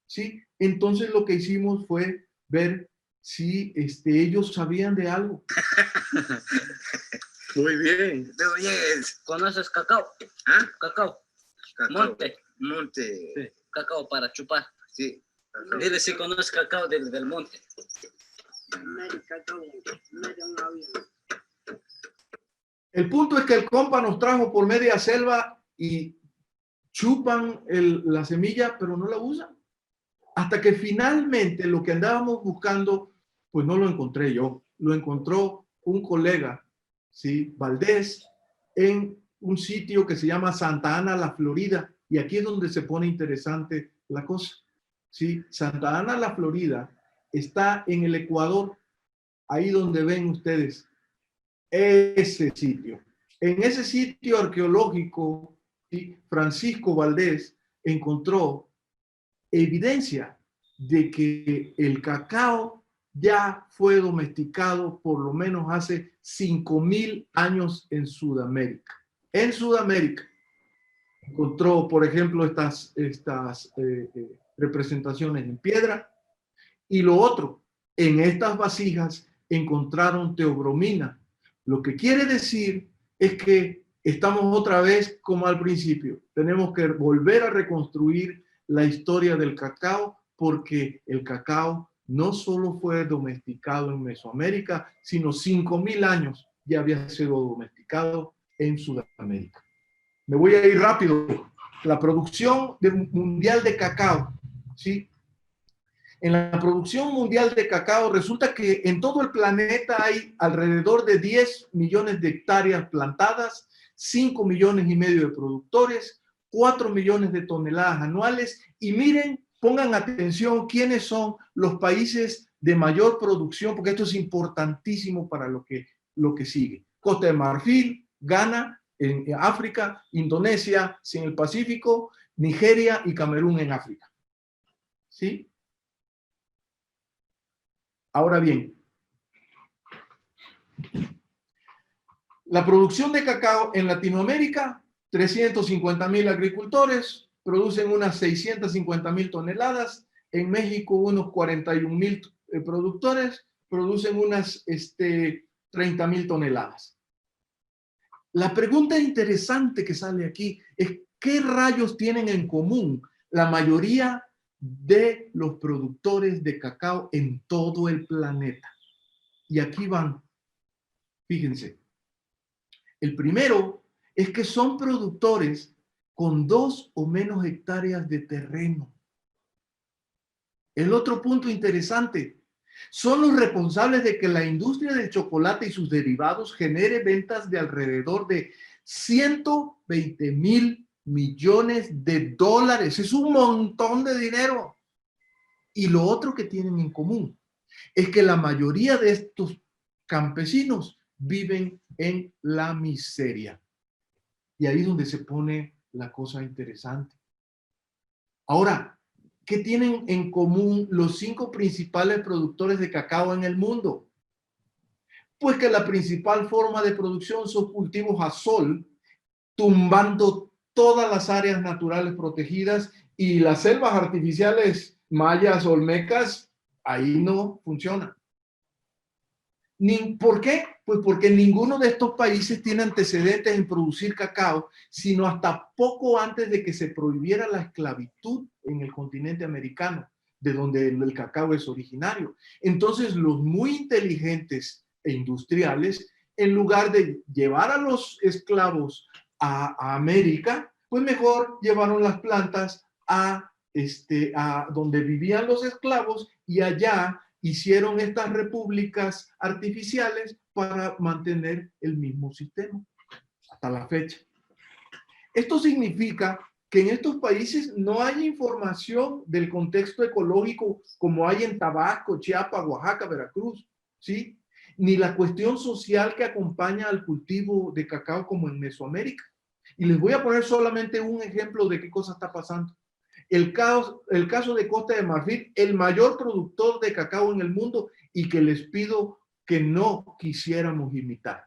B: ¿sí? Entonces lo que hicimos fue ver si ellos sabían de algo.
C: Muy bien.
D: Oye, ¿conoces cacao?
C: ¿Ah?
D: Cacao.
C: Cacao.
D: Monte.
C: Sí.
D: Cacao para chupar.
C: Sí. Cacao.
D: Dile si conoces cacao del monte.
B: El punto es que el compa nos trajo por media selva y chupan la semilla, pero no la usan. Hasta que finalmente lo que andábamos buscando, pues no lo encontré yo. Lo encontró un colega, ¿sí? Valdés, en un sitio que se llama Santa Ana, la Florida. Y aquí es donde se pone interesante la cosa, ¿sí? Santa Ana, la Florida, está en el Ecuador, ahí donde ven ustedes ese sitio. En ese sitio arqueológico, ¿sí? Francisco Valdés encontró evidencia de que el cacao ya fue domesticado por lo menos hace 5.000 años en Sudamérica. En Sudamérica encontró, por ejemplo, estas representaciones en piedra. Y lo otro, en estas vasijas encontraron teobromina. Lo que quiere decir es que estamos otra vez como al principio. Tenemos que volver a reconstruir la historia del cacao, porque el cacao no solo fue domesticado en Mesoamérica, sino 5.000 años ya había sido domesticado en Sudamérica. Me voy a ir rápido. La producción mundial de cacao, ¿sí? En la producción mundial de cacao resulta que en todo el planeta hay alrededor de 10 millones de hectáreas plantadas, 5 millones y medio de productores, 4 millones de toneladas anuales. Y miren, pongan atención quiénes son los países de mayor producción, porque esto es importantísimo para lo que sigue. Costa de Marfil, Ghana, en África, Indonesia, en el Pacífico, Nigeria y Camerún en África. ¿Sí? Ahora bien, la producción de cacao en Latinoamérica, 350.000 agricultores producen unas 650.000 toneladas. En México, unos 41.000 productores producen unas 30.000 toneladas. La pregunta interesante que sale aquí es ¿qué rayos tienen en común la mayoría de los productores de cacao en todo el planeta? Y aquí van, fíjense. El primero es que son productores con 2 o menos hectáreas de terreno. El otro punto interesante, son los responsables de que la industria del chocolate y sus derivados genere ventas de alrededor de 120.000 millones de dólares. Es un montón de dinero. Y lo otro que tienen en común es que la mayoría de estos campesinos viven en la miseria. Y ahí es donde se pone la cosa interesante. Ahora, ¿qué tienen en común los 5 principales productores de cacao en el mundo? Pues que la principal forma de producción son cultivos a sol, tumbando todas las áreas naturales protegidas, y las selvas artificiales mayas, olmecas, ahí no funciona. ¿Por qué? Pues porque ninguno de estos países tiene antecedentes en producir cacao, sino hasta poco antes de que se prohibiera la esclavitud en el continente americano, de donde el cacao es originario. Entonces, los muy inteligentes e industriales, en lugar de llevar a los esclavos a América, pues mejor llevaron las plantas a donde vivían los esclavos, y allá hicieron estas repúblicas artificiales para mantener el mismo sistema hasta la fecha. Esto significa que en estos países no hay información del contexto ecológico como hay en Tabasco, Chiapas, Oaxaca, Veracruz, ¿sí? ni la cuestión social que acompaña al cultivo de cacao como en Mesoamérica. Y les voy a poner solamente un ejemplo de qué cosa está pasando. El caso de Costa de Marfil, el mayor productor de cacao en el mundo, y que les pido que no quisiéramos imitar.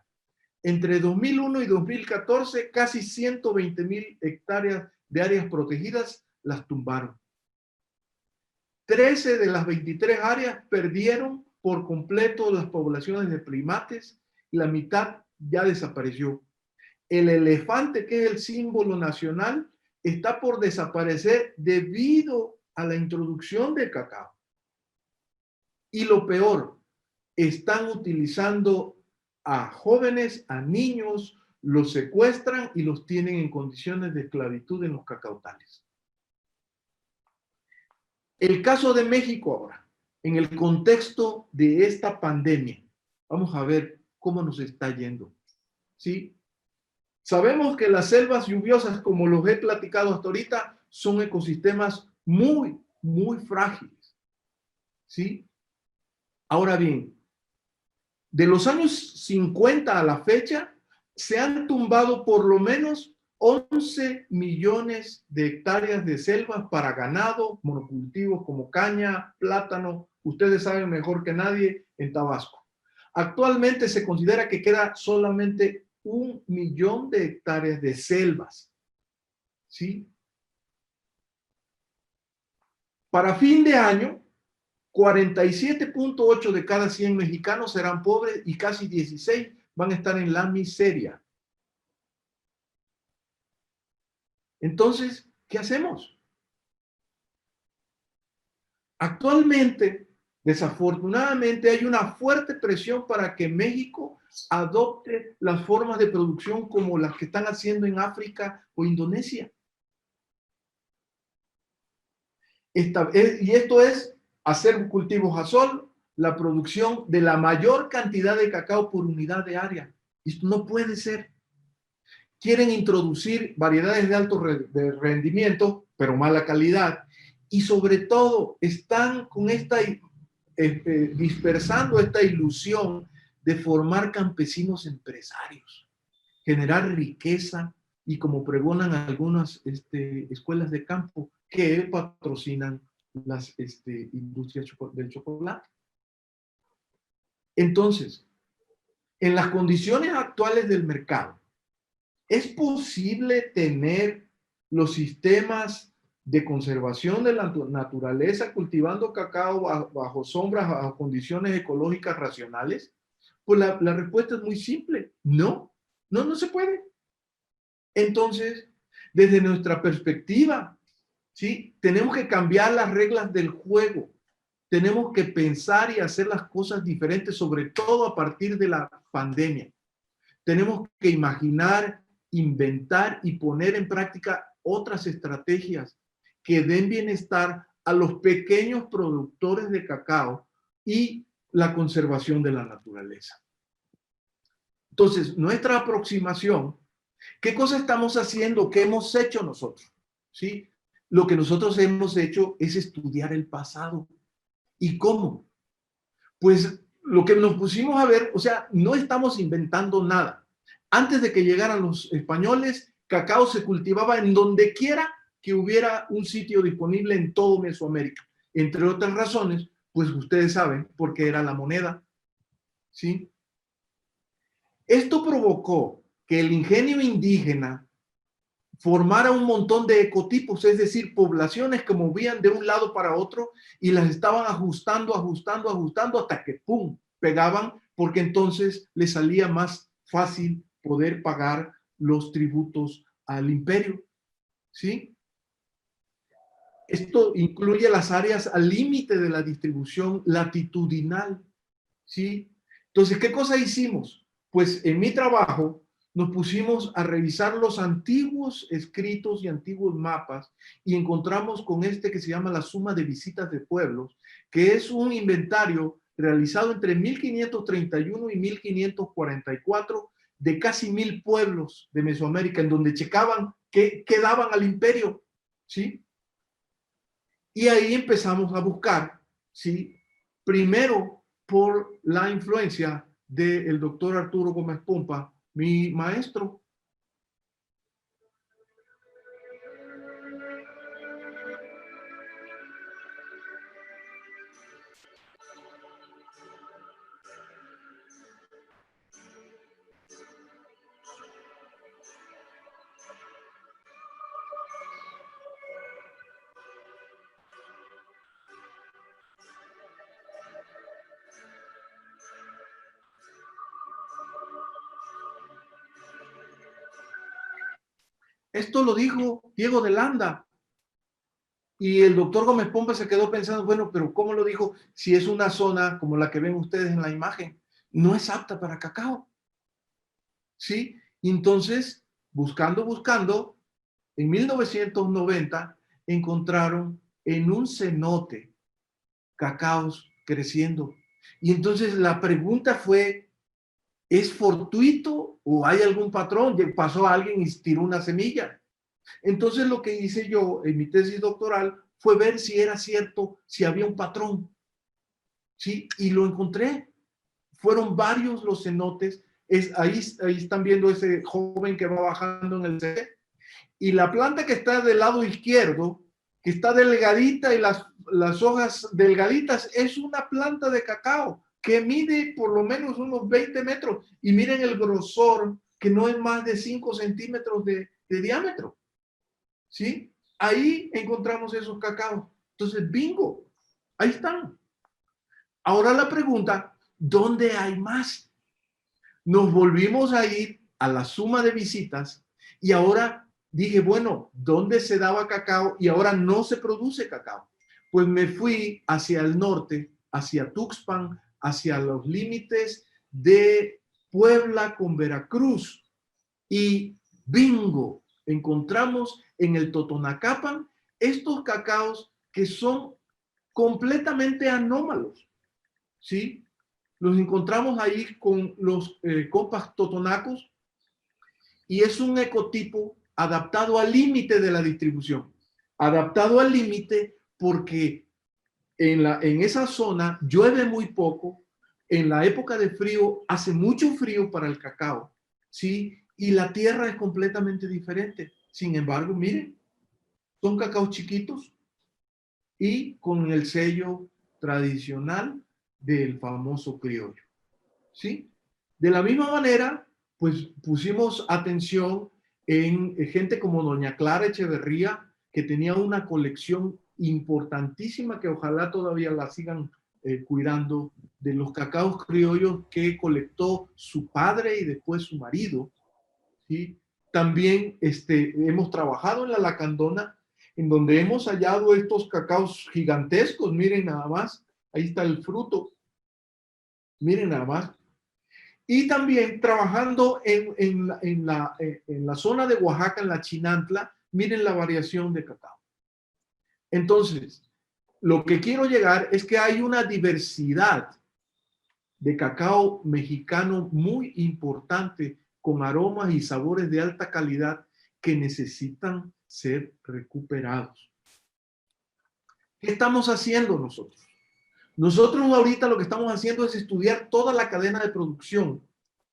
B: Entre 2001 y 2014, casi 120,000 hectáreas de áreas protegidas las tumbaron. 13 de las 23 áreas perdieron por completo las poblaciones de primates y la mitad ya desapareció. El elefante, que es el símbolo nacional, está por desaparecer debido a la introducción del cacao. Y lo peor, están utilizando a jóvenes, a niños, los secuestran y los tienen en condiciones de esclavitud en los cacautales. El caso de México ahora, en el contexto de esta pandemia, vamos a ver cómo nos está yendo. ¿Sí? Sabemos que las selvas lluviosas, como los he platicado hasta ahorita, son ecosistemas muy, muy frágiles. ¿Sí? Ahora bien, de los años 50 a la fecha, se han tumbado por lo menos 11 millones de hectáreas de selvas para ganado, monocultivos como caña, plátano. Ustedes saben mejor que nadie en Tabasco. Actualmente se considera que queda solamente 1 millón de hectáreas de selvas. ¿Sí? Para fin de año, 47.8 de cada 100 mexicanos serán pobres y casi 16 van a estar en la miseria. Entonces, ¿qué hacemos? Actualmente, desafortunadamente, hay una fuerte presión para que México adopte las formas de producción como las que están haciendo en África o Indonesia. Y esto es hacer cultivos a sol, la producción de la mayor cantidad de cacao por unidad de área. Esto no puede ser. Quieren introducir variedades de alto rendimiento, pero mala calidad. Y sobre todo, están con dispersando esta ilusión de formar campesinos empresarios, generar riqueza y, como pregonan algunas escuelas de campo que patrocinan las industrias del chocolate. Entonces, en las condiciones actuales del mercado, ¿es posible tener los sistemas de conservación de la naturaleza cultivando cacao bajo sombras, bajo condiciones ecológicas racionales? Pues la respuesta es muy simple. No, no se puede. Entonces, desde nuestra perspectiva, ¿sí? Tenemos que cambiar las reglas del juego. Tenemos que pensar y hacer las cosas diferentes, sobre todo a partir de la pandemia. Tenemos que imaginar, inventar y poner en práctica otras estrategias que den bienestar a los pequeños productores de cacao y la conservación de la naturaleza. Entonces, nuestra aproximación, ¿qué cosa estamos haciendo? ¿Qué hemos hecho nosotros? ¿Sí? Lo que nosotros hemos hecho es estudiar el pasado. ¿Y cómo? Pues lo que nos pusimos a ver, o sea, no estamos inventando nada. Antes de que llegaran los españoles, cacao se cultivaba en donde quiera que hubiera un sitio disponible en todo Mesoamérica. Entre otras razones, pues ustedes saben, porque era la moneda. ¿Sí? Esto provocó que el ingenio indígena formara un montón de ecotipos, es decir, poblaciones que movían de un lado para otro y las estaban ajustando hasta que ¡pum!, pegaban, porque entonces les salía más fácil poder pagar los tributos al imperio. ¿Sí? Esto incluye las áreas al límite de la distribución latitudinal. ¿Sí? Entonces, ¿qué cosa hicimos? Pues en mi trabajo nos pusimos a revisar los antiguos escritos y antiguos mapas y encontramos con este que se llama la Suma de Visitas de Pueblos, que es un inventario realizado entre 1531 y 1544 de casi 1000 pueblos de Mesoamérica, en donde checaban qué daban al imperio. ¿Sí? Y ahí empezamos a buscar, ¿sí? Primero, por la influencia del doctor Arturo Gómez Pompa, mi maestro. Esto lo dijo Diego de Landa. Y el doctor Gómez Pompa se quedó pensando, bueno, pero ¿cómo lo dijo? Si es una zona como la que ven ustedes en la imagen, no es apta para cacao. ¿Sí? Entonces, buscando, en 1990 encontraron en un cenote cacaos creciendo. Y entonces la pregunta fue, ¿es fortuito o hay algún patrón? Pasó alguien y tiró una semilla. Entonces lo que hice yo en mi tesis doctoral fue ver si era cierto, si había un patrón. ¿Sí? Y lo encontré. Fueron varios los cenotes. Ahí están viendo ese joven que va bajando en el CD. Y la planta que está del lado izquierdo, que está delgadita y las hojas delgaditas, es una planta de cacao que mide por lo menos unos 20 metros. Y miren el grosor, que no es más de 5 centímetros de diámetro. ¿Sí? Ahí encontramos esos cacaos. Entonces, bingo, ahí están. Ahora la pregunta, ¿dónde hay más? Nos volvimos a ir a la suma de visitas y ahora dije, bueno, ¿dónde se daba cacao? Y ahora no se produce cacao. Pues me fui hacia el norte, hacia Tuxpan, hacia los límites de Puebla con Veracruz. Y bingo, encontramos en el Totonacapan estos cacaos que son completamente anómalos, ¿sí? Los encontramos ahí con los compas totonacos y es un ecotipo adaptado al límite de la distribución. Adaptado al límite porque en esa zona llueve muy poco, en la época de frío hace mucho frío para el cacao, ¿sí? Y la tierra es completamente diferente. Sin embargo, miren, son cacaos chiquitos y con el sello tradicional del famoso criollo, ¿sí? De la misma manera, pues pusimos atención en gente como doña Clara Echeverría, que tenía una colección importantísima que ojalá todavía la sigan cuidando, de los cacaos criollos que colectó su padre y después su marido, ¿sí? También hemos trabajado en la Lacandona, en donde hemos hallado estos cacaos gigantescos. Miren nada más, ahí está el fruto. Miren nada más. Y también trabajando en la zona de Oaxaca, en la Chinantla, miren la variación de cacao. Entonces, lo que quiero llegar es que hay una diversidad de cacao mexicano muy importante, con aromas y sabores de alta calidad que necesitan ser recuperados. ¿Qué estamos haciendo nosotros? Nosotros ahorita lo que estamos haciendo es estudiar toda la cadena de producción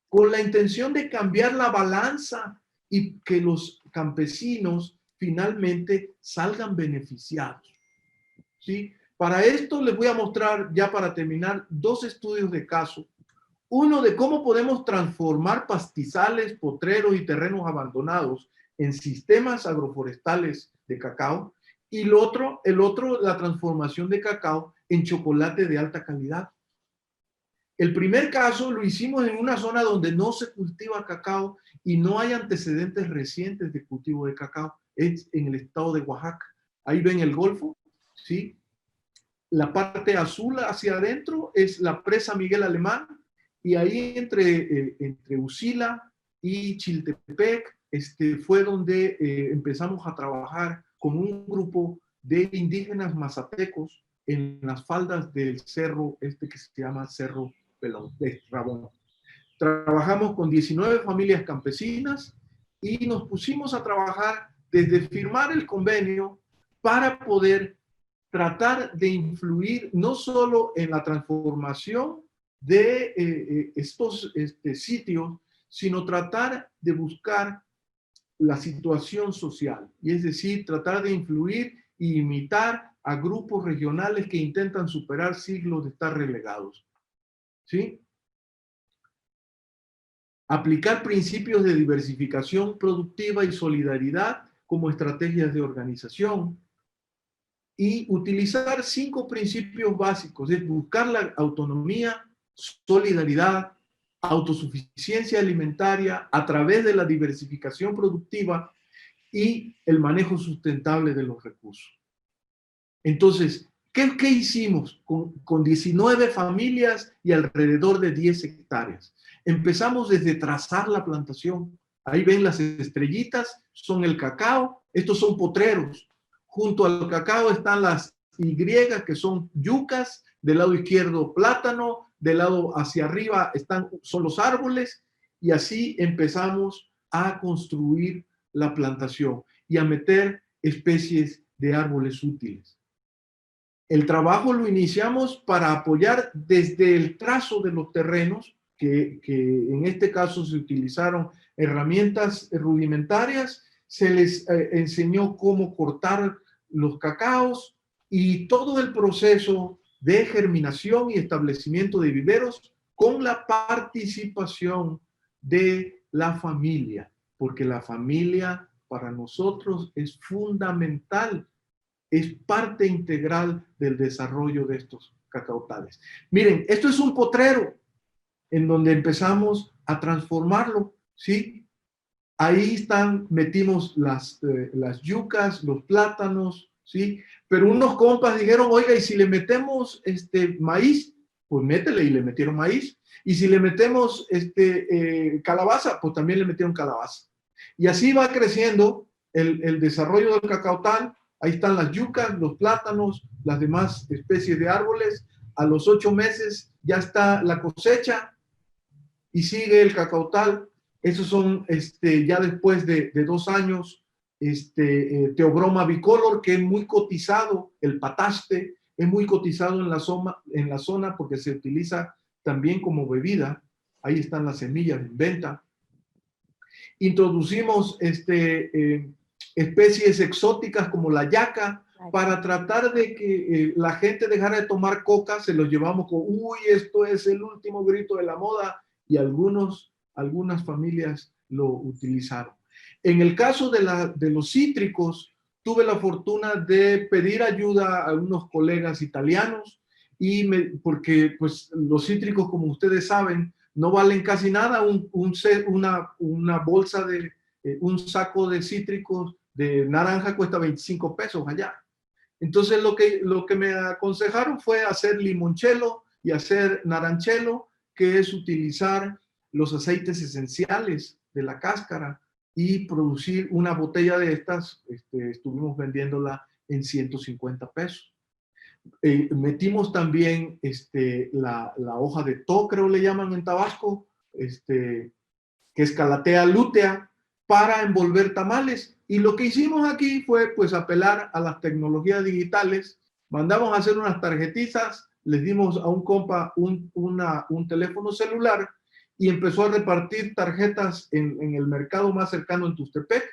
B: con la intención de cambiar la balanza y que los campesinos finalmente salgan beneficiados, ¿sí? Para esto les voy a mostrar, ya para terminar, dos estudios de caso. Uno de cómo podemos transformar pastizales, potreros y terrenos abandonados en sistemas agroforestales de cacao. Y el otro, la transformación de cacao en chocolate de alta calidad. El primer caso lo hicimos en una zona donde no se cultiva cacao y no hay antecedentes recientes de cultivo de cacao. Es en el estado de Oaxaca. Ahí ven el Golfo, ¿sí? La parte azul hacia adentro es la presa Miguel Alemán, y ahí entre Usila y Chiltepec fue donde empezamos a trabajar con un grupo de indígenas mazatecos en las faldas del cerro que se llama Cerro Rabón. Trabajamos con 19 familias campesinas y nos pusimos a trabajar desde firmar el convenio para poder tratar de influir no solo en la transformación de estos sitios, sino tratar de buscar la situación social, y es decir, tratar de influir e imitar a grupos regionales que intentan superar siglos de estar relegados. ¿Sí? Aplicar principios de diversificación productiva y solidaridad como estrategias de organización, y utilizar 5 principios básicos: es buscar la autonomía, solidaridad, autosuficiencia alimentaria a través de la diversificación productiva y el manejo sustentable de los recursos. Entonces, ¿qué hicimos con 19 familias y alrededor de 10 hectáreas? Empezamos desde trazar la plantación. Ahí ven las estrellitas, son el cacao. Estos son potreros. Junto al cacao están las Y, que son yucas. Del lado izquierdo, plátano. Del lado hacia arriba son los árboles. Y así empezamos a construir la plantación y a meter especies de árboles útiles. El trabajo lo iniciamos para apoyar desde el trazo de los terrenos, que en este caso se utilizaron herramientas rudimentarias, se les enseñó cómo cortar los cacaos y todo el proceso de germinación y establecimiento de viveros con la participación de la familia, porque la familia para nosotros es fundamental, es parte integral del desarrollo de estos cacautales. Miren, esto es un potrero en donde empezamos a transformarlo, ¿sí? Ahí metimos las yucas, los plátanos, ¿sí? Pero unos compas dijeron, oiga, ¿y si le metemos maíz? Pues métele, y le metieron maíz. Y si le metemos calabaza, pues también le metieron calabaza. Y así va creciendo el desarrollo del cacautal. Ahí están las yucas, los plátanos, las demás especies de árboles. A los 8 meses ya está la cosecha y sigue el cacautal. Esos son ya después de 2 años, Theobroma bicolor, que es muy cotizado, el pataste, es muy cotizado en la zona porque se utiliza también como bebida. Ahí están las semillas en venta. Introducimos especies exóticas como la yaca para tratar de que la gente dejara de tomar coca. Se los llevamos con, uy, esto es el último grito de la moda, y algunas familias lo utilizaron. En el caso de los cítricos, tuve la fortuna de pedir ayuda a unos colegas italianos, porque pues, los cítricos, como ustedes saben, no valen casi nada. Una bolsa un saco de cítricos de naranja cuesta 25 pesos allá. Entonces lo que me aconsejaron fue hacer limoncello y hacer naranchelo, que es utilizar los aceites esenciales de la cáscara y producir una botella de estas. Estuvimos vendiéndola en 150 pesos. Metimos también la hoja de to, creo le llaman en Tabasco, que es Calathea lutea, para envolver tamales. Y lo que hicimos aquí fue pues apelar a las tecnologías digitales. Mandamos a hacer unas tarjetitas, les dimos a un compa un teléfono celular y empezó a repartir tarjetas en el mercado más cercano en Tustepec,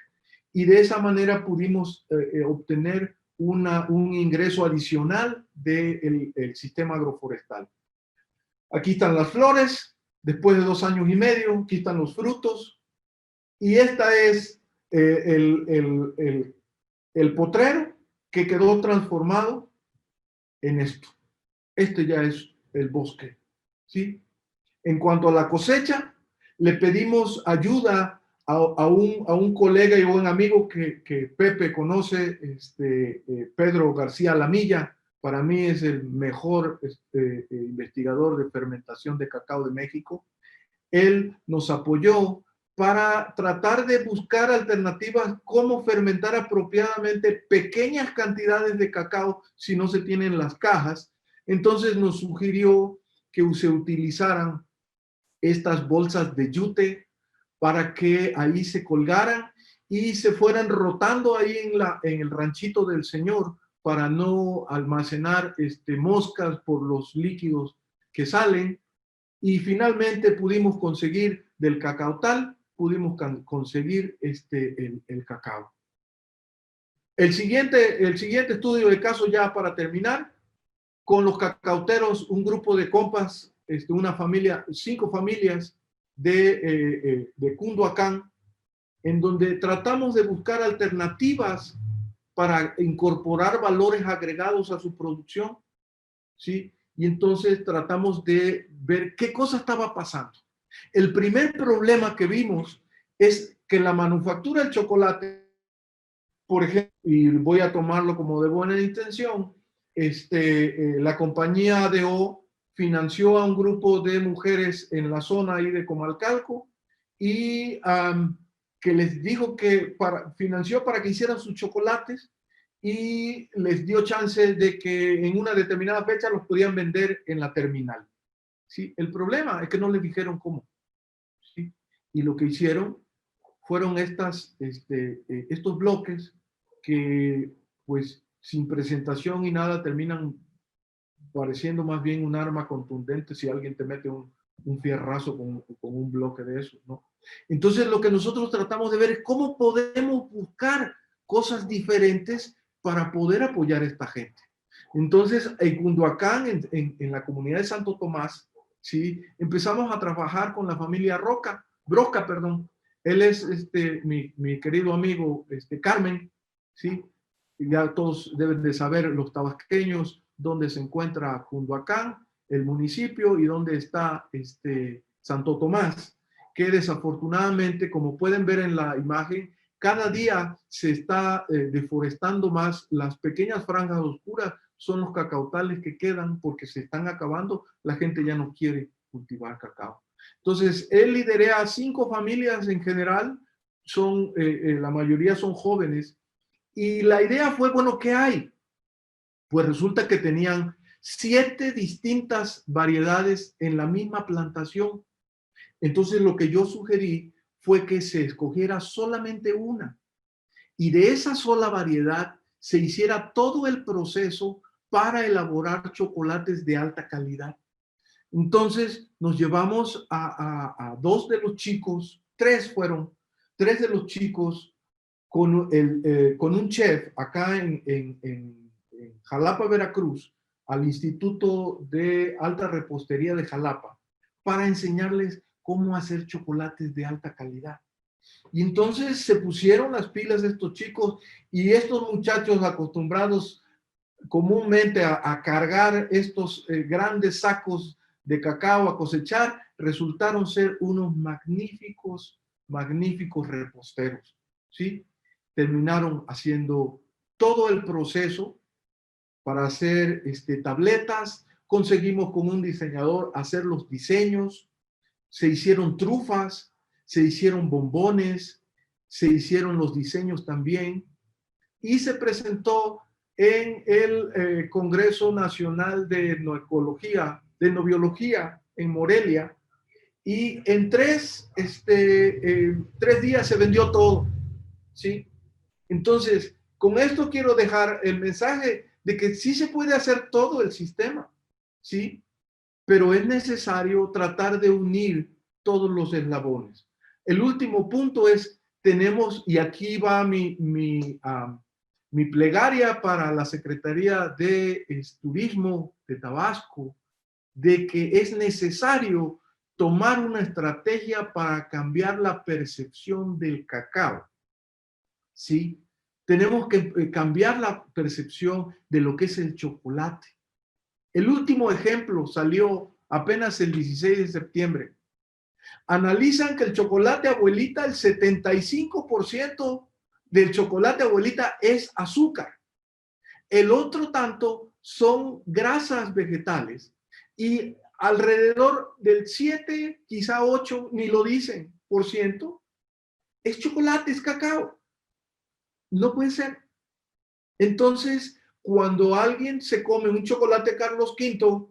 B: y de esa manera pudimos obtener un ingreso adicional del sistema agroforestal. Aquí están las flores, después de 2 años y medio, aquí están los frutos, y esta es el potrero que quedó transformado en esto. Este ya es el bosque, ¿sí? En cuanto a la cosecha, le pedimos ayuda a un colega y buen amigo que Pepe conoce, Pedro García Lamilla. Para mí es el mejor investigador de fermentación de cacao de México. Él nos apoyó para tratar de buscar alternativas, cómo fermentar apropiadamente pequeñas cantidades de cacao si no se tienen las cajas. Entonces nos sugirió que se utilizaran estas bolsas de yute para que ahí se colgaran y se fueran rotando ahí en el ranchito del señor, para no almacenar moscas por los líquidos que salen. y finalmente pudimos conseguir del cacautal, pudimos conseguir el cacao. El siguiente estudio de caso, ya para terminar, con los cacauteros, un grupo de compas, una familia, 5 familias de Cunduacán, en donde tratamos de buscar alternativas para incorporar valores agregados a su producción, ¿sí? Y entonces tratamos de ver qué cosa estaba pasando. El primer problema que vimos es que la manufactura del chocolate, por ejemplo, y voy a tomarlo como de buena intención, la compañía ADO financió a un grupo de mujeres en la zona ahí de Comalcalco y que les dijo que financió para que hicieran sus chocolates y les dio chance de que en una determinada fecha los podían vender en la terminal. ¿Sí? El problema es que no les dijeron cómo. ¿Sí? Y lo que hicieron fueron estos bloques que, pues, sin presentación y nada, terminan pareciendo más bien un arma contundente si alguien te mete un fierrazo con un bloque de eso, ¿no? Entonces, lo que nosotros tratamos de ver es cómo podemos buscar cosas diferentes para poder apoyar a esta gente. Entonces, en Cunduacán, en la comunidad de Santo Tomás, ¿sí? Empezamos a trabajar con la familia Broca, perdón. Él es mi querido amigo Carmen, ¿sí? Ya todos deben de saber, los tabasqueños, dónde se encuentra Cunduacán, el municipio, y dónde está Santo Tomás, que desafortunadamente, como pueden ver en la imagen, cada día se está deforestando más. Las pequeñas franjas oscuras son los cacautales que quedan porque se están acabando. La gente ya no quiere cultivar cacao. Entonces, él liderea 5 familias en general, la mayoría son jóvenes, y la idea fue, bueno, ¿qué hay? Pues resulta que tenían 7 distintas variedades en la misma plantación. Entonces lo que yo sugerí fue que se escogiera solamente una y de esa sola variedad se hiciera todo el proceso para elaborar chocolates de alta calidad. Entonces nos llevamos a 2 de los chicos, 3 fueron, 3 de los chicos con un chef acá en Jalapa, Veracruz, al Instituto de Alta Repostería de Jalapa, para enseñarles cómo hacer chocolates de alta calidad. Y entonces se pusieron las pilas de estos chicos, y estos muchachos acostumbrados comúnmente a cargar estos grandes sacos de cacao a cosechar, resultaron ser unos magníficos reposteros, ¿sí? Terminaron haciendo todo el proceso para hacer tabletas. Conseguimos con un diseñador hacer los diseños, se hicieron trufas, se hicieron bombones, se hicieron los diseños también, y se presentó en el Congreso Nacional de Etnoecología, de Etnobiología en Morelia, y en 3 días se vendió todo, ¿sí? Entonces, con esto quiero dejar el mensaje de que sí se puede hacer todo el sistema, ¿sí? Pero es necesario tratar de unir todos los eslabones. El último punto es, y aquí va mi plegaria para la Secretaría de Turismo de Tabasco, de que es necesario tomar una estrategia para cambiar la percepción del cacao, ¿sí? Tenemos que cambiar la percepción de lo que es el chocolate. El último ejemplo salió apenas el 16 de septiembre. Analizan que el chocolate abuelita, el 75% del chocolate abuelita es azúcar. El otro tanto son grasas vegetales y alrededor del 7, quizá 8, ni lo dicen, por ciento, es chocolate, es cacao. No puede ser. Entonces, cuando alguien se come un chocolate Carlos V,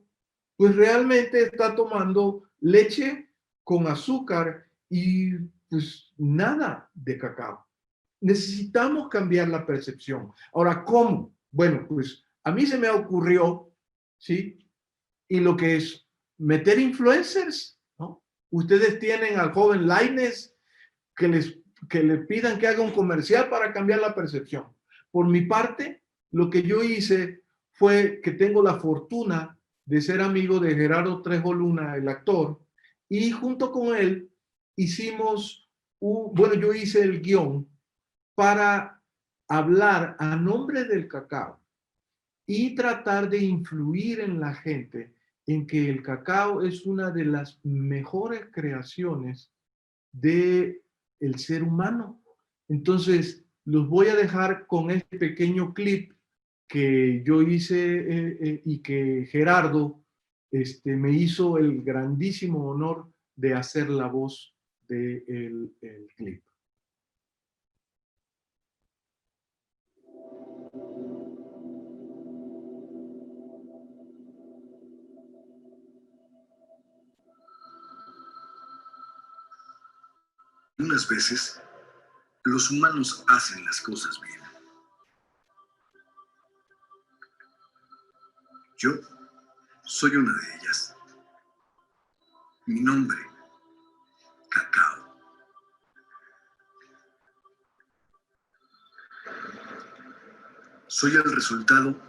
B: pues realmente está tomando leche con azúcar y pues nada de cacao. Necesitamos cambiar la percepción. Ahora, ¿cómo? Bueno, pues a mí se me ocurrió, ¿sí? Y lo que es meter influencers, ¿no? Ustedes tienen al joven Lainez que le pidan que haga un comercial para cambiar la percepción. Por mi parte, lo que yo hice fue que tengo la fortuna de ser amigo de Gerardo Trejo Luna, el actor, y junto con él hicimos, yo hice el guión para hablar a nombre del cacao y tratar de influir en la gente en que el cacao es una de las mejores creaciones del ser humano. Entonces, los voy a dejar con este pequeño clip que yo hice y que Gerardo me hizo el grandísimo honor de hacer la voz del clip.
E: Unas veces, los humanos hacen las cosas bien. Yo soy una de ellas. Mi nombre, Cacao. Soy el resultado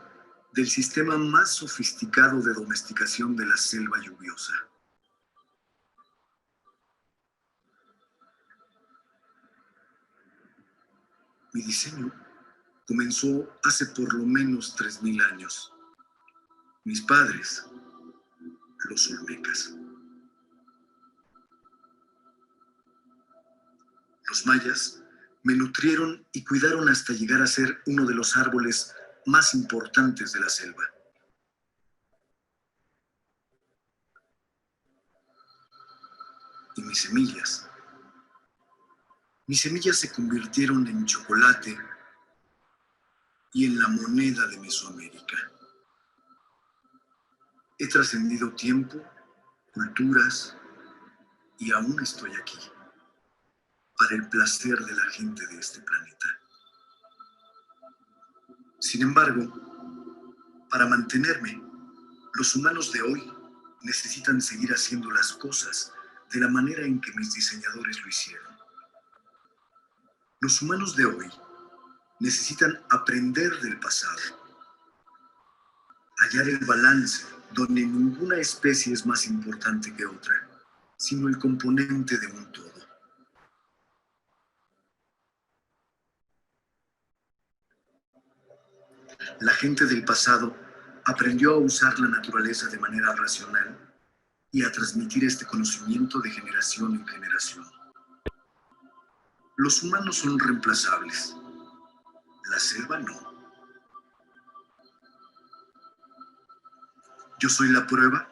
E: del sistema más sofisticado de domesticación de la selva lluviosa. Mi diseño comenzó hace por lo menos 3000 años. Mis padres, los olmecas. Los mayas me nutrieron y cuidaron hasta llegar a ser uno de los árboles más importantes de la selva. Y mis semillas se convirtieron en chocolate y en la moneda de Mesoamérica. He trascendido tiempo, culturas, y aún estoy aquí, para el placer de la gente de este planeta. Sin embargo, para mantenerme, los humanos de hoy necesitan seguir haciendo las cosas de la manera en que mis diseñadores lo hicieron. Los humanos de hoy necesitan aprender del pasado, hallar el balance donde ninguna especie es más importante que otra, sino el componente de un todo. La gente del pasado aprendió a usar la naturaleza de manera racional y a transmitir este conocimiento de generación en generación. Los humanos son reemplazables, la selva no. Yo soy la prueba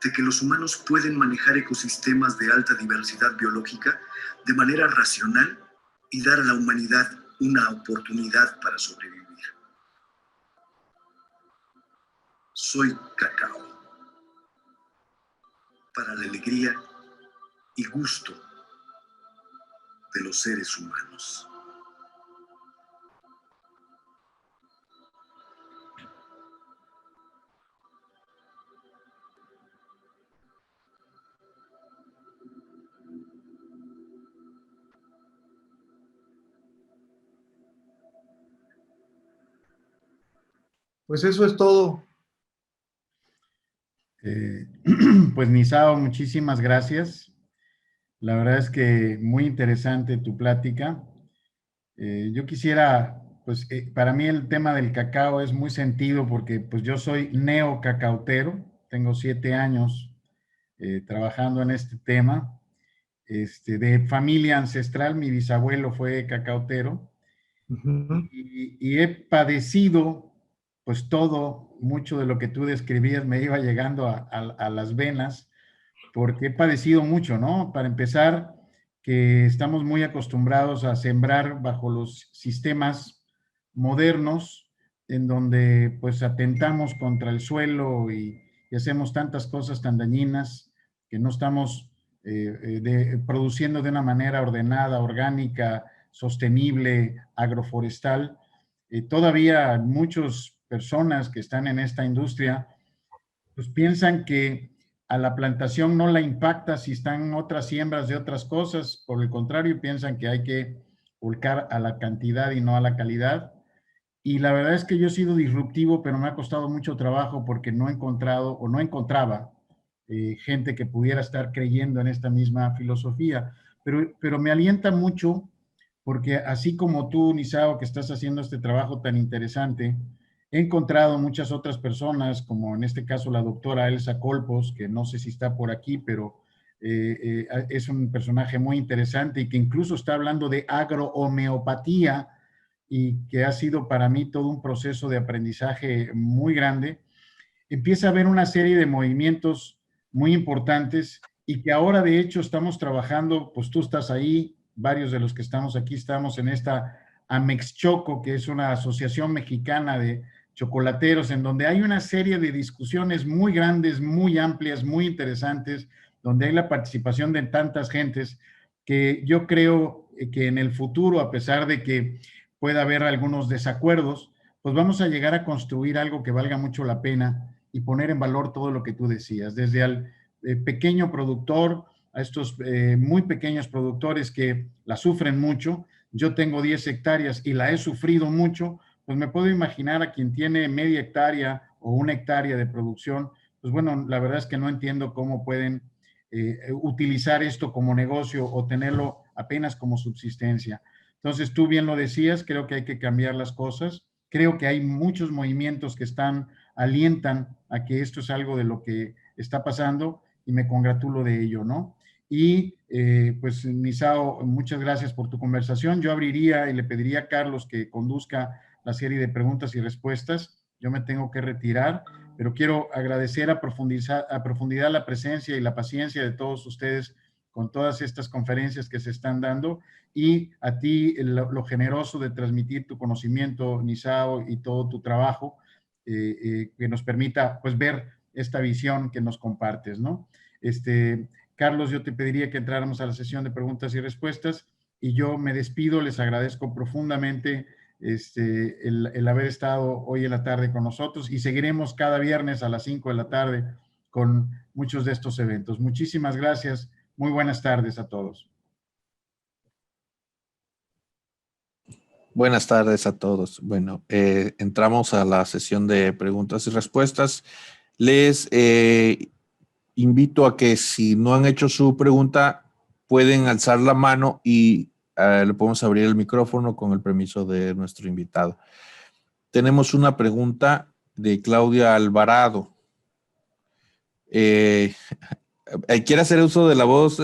E: de que los humanos pueden manejar ecosistemas de alta diversidad biológica de manera racional y dar a la humanidad una oportunidad para sobrevivir. Soy Cacao, para la alegría y gusto de los seres humanos.
B: Pues eso es todo.
A: Pues Nisao, muchísimas gracias. La verdad es que muy interesante tu plática. Yo quisiera, pues para mí el tema del cacao es muy sentido porque pues yo soy neocacautero, tengo 7 años trabajando en este tema. De familia ancestral, mi bisabuelo fue cacautero. Y he padecido pues mucho de lo que tú describías me iba llegando a las venas, porque he padecido mucho, ¿no? Para empezar, que estamos muy acostumbrados a sembrar bajo los sistemas modernos, en donde pues atentamos contra el suelo y hacemos tantas cosas tan dañinas que no estamos produciendo de una manera ordenada, orgánica, sostenible, agroforestal. Todavía muchas personas que están en esta industria pues piensan que a la plantación no la impacta si están otras siembras de otras cosas, por el contrario, piensan que hay que volcar a la cantidad y no a la calidad. Y la verdad es que yo he sido disruptivo, pero me ha costado mucho trabajo porque no he encontrado o no encontraba gente que pudiera estar creyendo en esta misma filosofía. Pero me alienta mucho porque así como tú, Nisao, que estás haciendo este trabajo tan interesante, he encontrado muchas otras personas, como en este caso la doctora Elsa Colpos, que no sé si está por aquí, pero es un personaje muy interesante y que incluso está hablando de agrohomeopatía y que ha sido para mí todo un proceso de aprendizaje muy grande. Empieza a haber una serie de movimientos muy importantes y que ahora de hecho estamos trabajando, pues tú estás ahí, varios de los que estamos aquí estamos en esta Amexchoco, que es una asociación mexicana de chocolateros, en donde hay una serie de discusiones muy grandes, muy amplias, muy interesantes, donde hay la participación de tantas gentes que yo creo que en el futuro, a pesar de que pueda haber algunos desacuerdos, pues vamos a llegar a construir algo que valga mucho la pena y poner en valor todo lo que tú decías, desde al pequeño productor a estos muy pequeños productores que la sufren mucho. Yo tengo 10 hectáreas y la he sufrido mucho, pues me puedo imaginar a quien tiene media hectárea o una hectárea de producción, pues bueno, la verdad es que no entiendo cómo pueden utilizar esto como negocio o tenerlo apenas como subsistencia. Entonces, tú bien lo decías, creo que hay que cambiar las cosas. Creo que hay muchos movimientos que alientan a que esto es algo de lo que está pasando y me congratulo de ello, ¿no? Y pues, Nisao, muchas gracias por tu conversación. Yo abriría y le pediría a Carlos que conduzca la serie de preguntas y respuestas. Yo me tengo que retirar, pero quiero agradecer a profundidad la presencia y la paciencia de todos ustedes con todas estas conferencias que se están dando y a ti lo generoso de transmitir tu conocimiento, Nisao, y todo tu trabajo que nos permita pues ver esta visión que nos compartes, ¿no? Carlos, yo te pediría que entráramos a la sesión de preguntas y respuestas y yo me despido, les agradezco profundamente el haber estado hoy en la tarde con nosotros y seguiremos cada viernes a las 5 de la tarde con muchos de estos eventos. Muchísimas gracias. Muy buenas tardes a todos.
F: Buenas tardes a todos. Bueno, entramos a la sesión de preguntas y respuestas. Les invito a que si no han hecho su pregunta, pueden alzar la mano y le podemos abrir el micrófono con el permiso de nuestro invitado. Tenemos una pregunta de Claudia Alvarado. ¿Quiere hacer uso de la voz?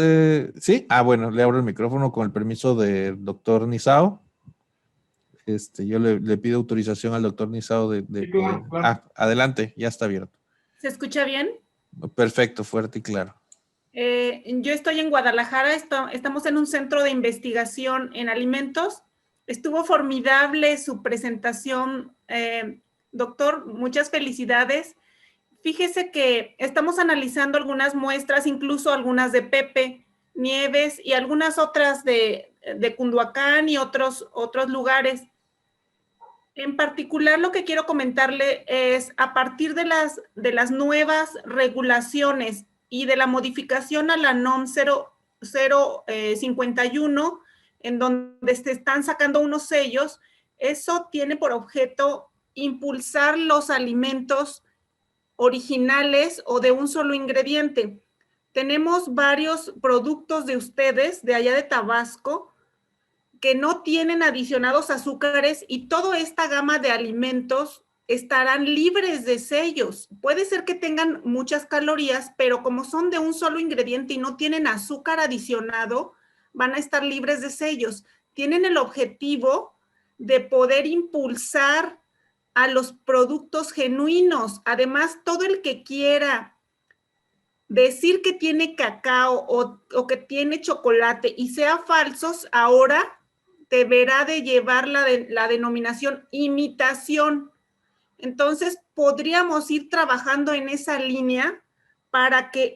F: ¿Sí? Bueno, le abro el micrófono con el permiso del doctor Nisao. Yo le pido autorización al doctor Nisao de
B: sí, claro, claro.
F: Adelante, ya está abierto.
G: ¿Se escucha bien?
F: Perfecto, fuerte y claro.
G: Yo estoy en Guadalajara, estamos en un centro de investigación en alimentos. Estuvo formidable su presentación, doctor, muchas felicidades. Fíjese que estamos analizando algunas muestras, incluso algunas de Pepe Nieves y algunas otras de Cunduacán y otros lugares. En particular, lo que quiero comentarle es, a partir de las nuevas regulaciones y de la modificación a la NOM 051, en donde se están sacando unos sellos, eso tiene por objeto impulsar los alimentos originales o de un solo ingrediente. Tenemos varios productos de ustedes, de allá de Tabasco, que no tienen adicionados azúcares y toda esta gama de alimentos estarán libres de sellos. Puede ser que tengan muchas calorías, pero como son de un solo ingrediente y no tienen azúcar adicionado, van a estar libres de sellos. Tienen el objetivo de poder impulsar a los productos genuinos. Además, todo el que quiera decir que tiene cacao o que tiene chocolate y sea falsos, ahora deberá de llevar la denominación imitación. Entonces, podríamos ir trabajando en esa línea para que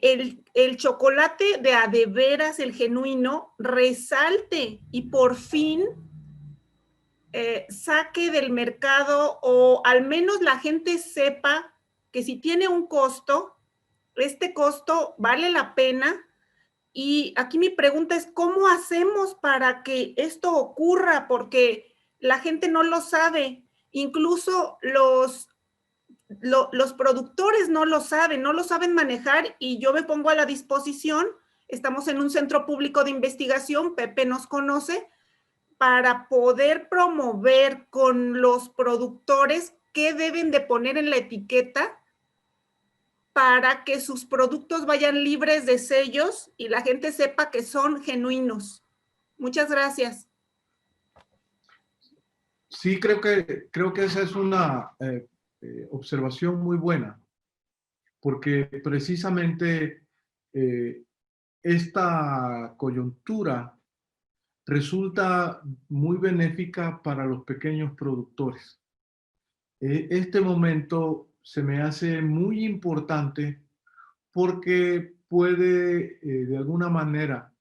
G: el chocolate de veras, el genuino, resalte y por fin saque del mercado, o al menos la gente sepa que si tiene un costo, este costo vale la pena. Y aquí mi pregunta es, ¿cómo hacemos para que esto ocurra? Porque la gente no lo sabe. Incluso los productores no lo saben manejar, y yo me pongo a la disposición. Estamos en un centro público de investigación, Pepe nos conoce, para poder promover con los productores qué deben de poner en la etiqueta para que sus productos vayan libres de sellos y la gente sepa que son genuinos. Muchas gracias.
B: Sí, creo que esa es una observación muy buena, porque precisamente esta coyuntura resulta muy benéfica para los pequeños productores. Este momento se me hace muy importante porque puede de alguna manera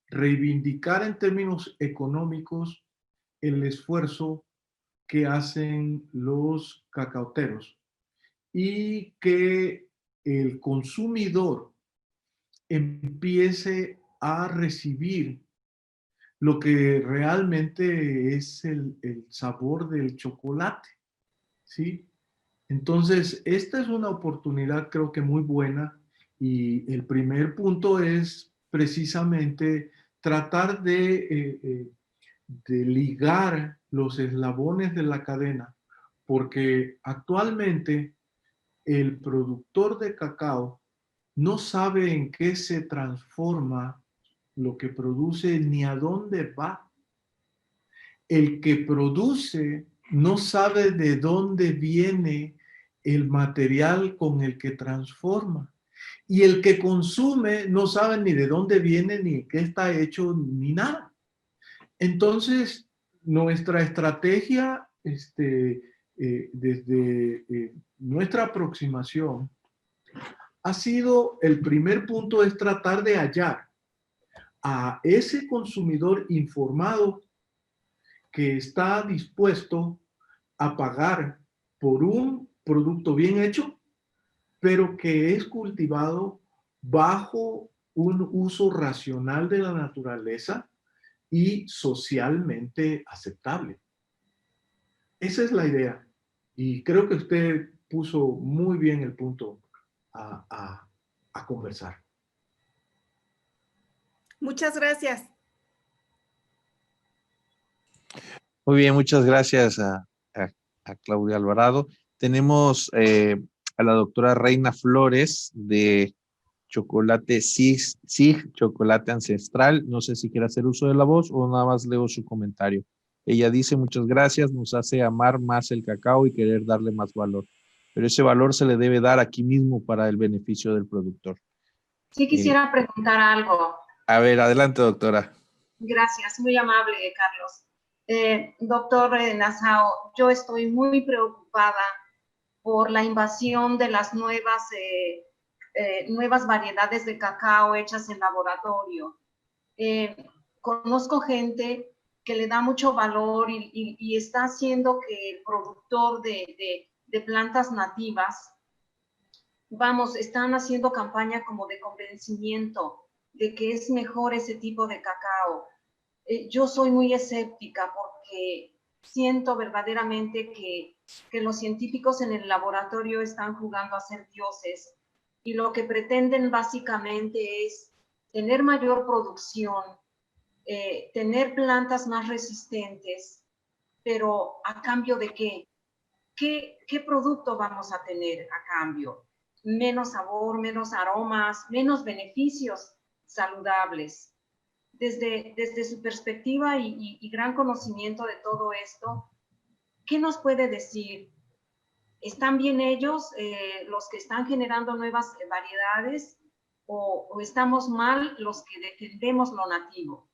B: reivindicar en términos económicos el esfuerzo que hacen los cacaoteros y que el consumidor empiece a recibir lo que realmente es el sabor del chocolate, ¿sí? Entonces, esta es una oportunidad, creo que muy buena, y el primer punto es precisamente tratar de ligar los eslabones de la cadena, porque actualmente el productor de cacao no sabe en qué se transforma lo que produce ni a dónde va. El que produce no sabe de dónde viene el material con el que transforma. Y el que consume no sabe ni de dónde viene, ni qué está hecho, ni nada. Entonces, nuestra estrategia, desde nuestra aproximación, ha sido, el primer punto es tratar de hallar a ese consumidor informado que está dispuesto a pagar por un producto bien hecho, pero que es cultivado bajo un uso racional de la naturaleza y socialmente aceptable. Esa es la idea. Y creo que usted puso muy bien el punto a conversar.
G: Muchas gracias.
F: Muy bien, muchas gracias a Claudia Alvarado. Tenemos a la doctora Reina Flores de Chocolate SIG, Chocolate Ancestral. No sé si quiere hacer uso de la voz o nada más leo su comentario. Ella dice: muchas gracias, nos hace amar más el cacao y querer darle más valor. Pero ese valor se le debe dar aquí mismo para el beneficio del productor.
H: Sí quisiera preguntar algo.
F: A ver, adelante, doctora.
H: Gracias, muy amable, Carlos. Doctor Nassau, yo estoy muy preocupada por la invasión de las nuevas variedades de cacao hechas en laboratorio. Conozco gente que le da mucho valor y está haciendo que el productor de plantas nativas, están haciendo campaña como de convencimiento de que es mejor ese tipo de cacao. Yo soy muy escéptica porque siento verdaderamente que los científicos en el laboratorio están jugando a ser dioses y lo que pretenden básicamente es tener mayor producción, tener plantas más resistentes, pero ¿a cambio de qué? ¿Qué producto vamos a tener a cambio? Menos sabor, menos aromas, menos beneficios saludables. Desde su perspectiva y gran conocimiento de todo esto, ¿qué nos puede decir? ¿Están bien ellos, los que están generando nuevas variedades, o estamos mal los que defendemos lo nativo?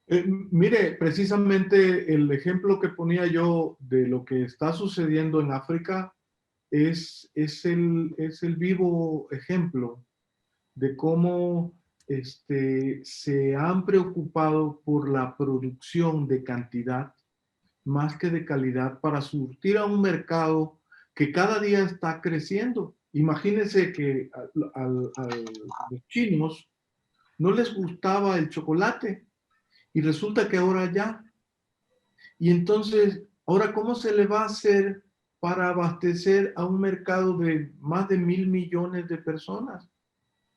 B: Mire, precisamente el ejemplo que ponía yo de lo que está sucediendo en África es el vivo ejemplo de cómo se han preocupado por la producción de cantidad más que de calidad para surtir a un mercado que cada día está creciendo. Imagínense que a los chinos no les gustaba el chocolate y resulta que ahora ya. Y entonces, ahora, ¿cómo se le va a hacer para abastecer a un mercado de más de 1.000 millones de personas?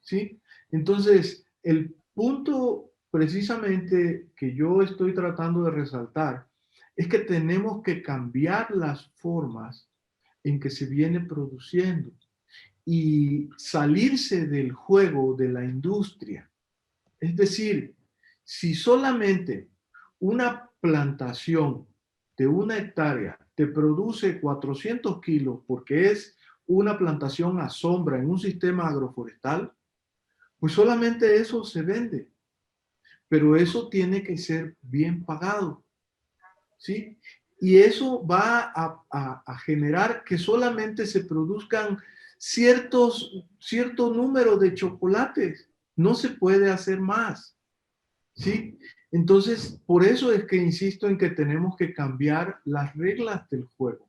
B: ¿Sí? Entonces, el punto precisamente que yo estoy tratando de resaltar es que tenemos que cambiar las formas en que se viene produciendo y salirse del juego de la industria. Es decir, si solamente una plantación de 1 hectárea te produce 400 kilos porque es una plantación a sombra en un sistema agroforestal, pues solamente eso se vende. Pero eso tiene que ser bien pagado, ¿sí? Y eso va a generar que solamente se produzcan cierto número de chocolates. No se puede hacer más, ¿sí? Entonces, por eso es que insisto en que tenemos que cambiar las reglas del juego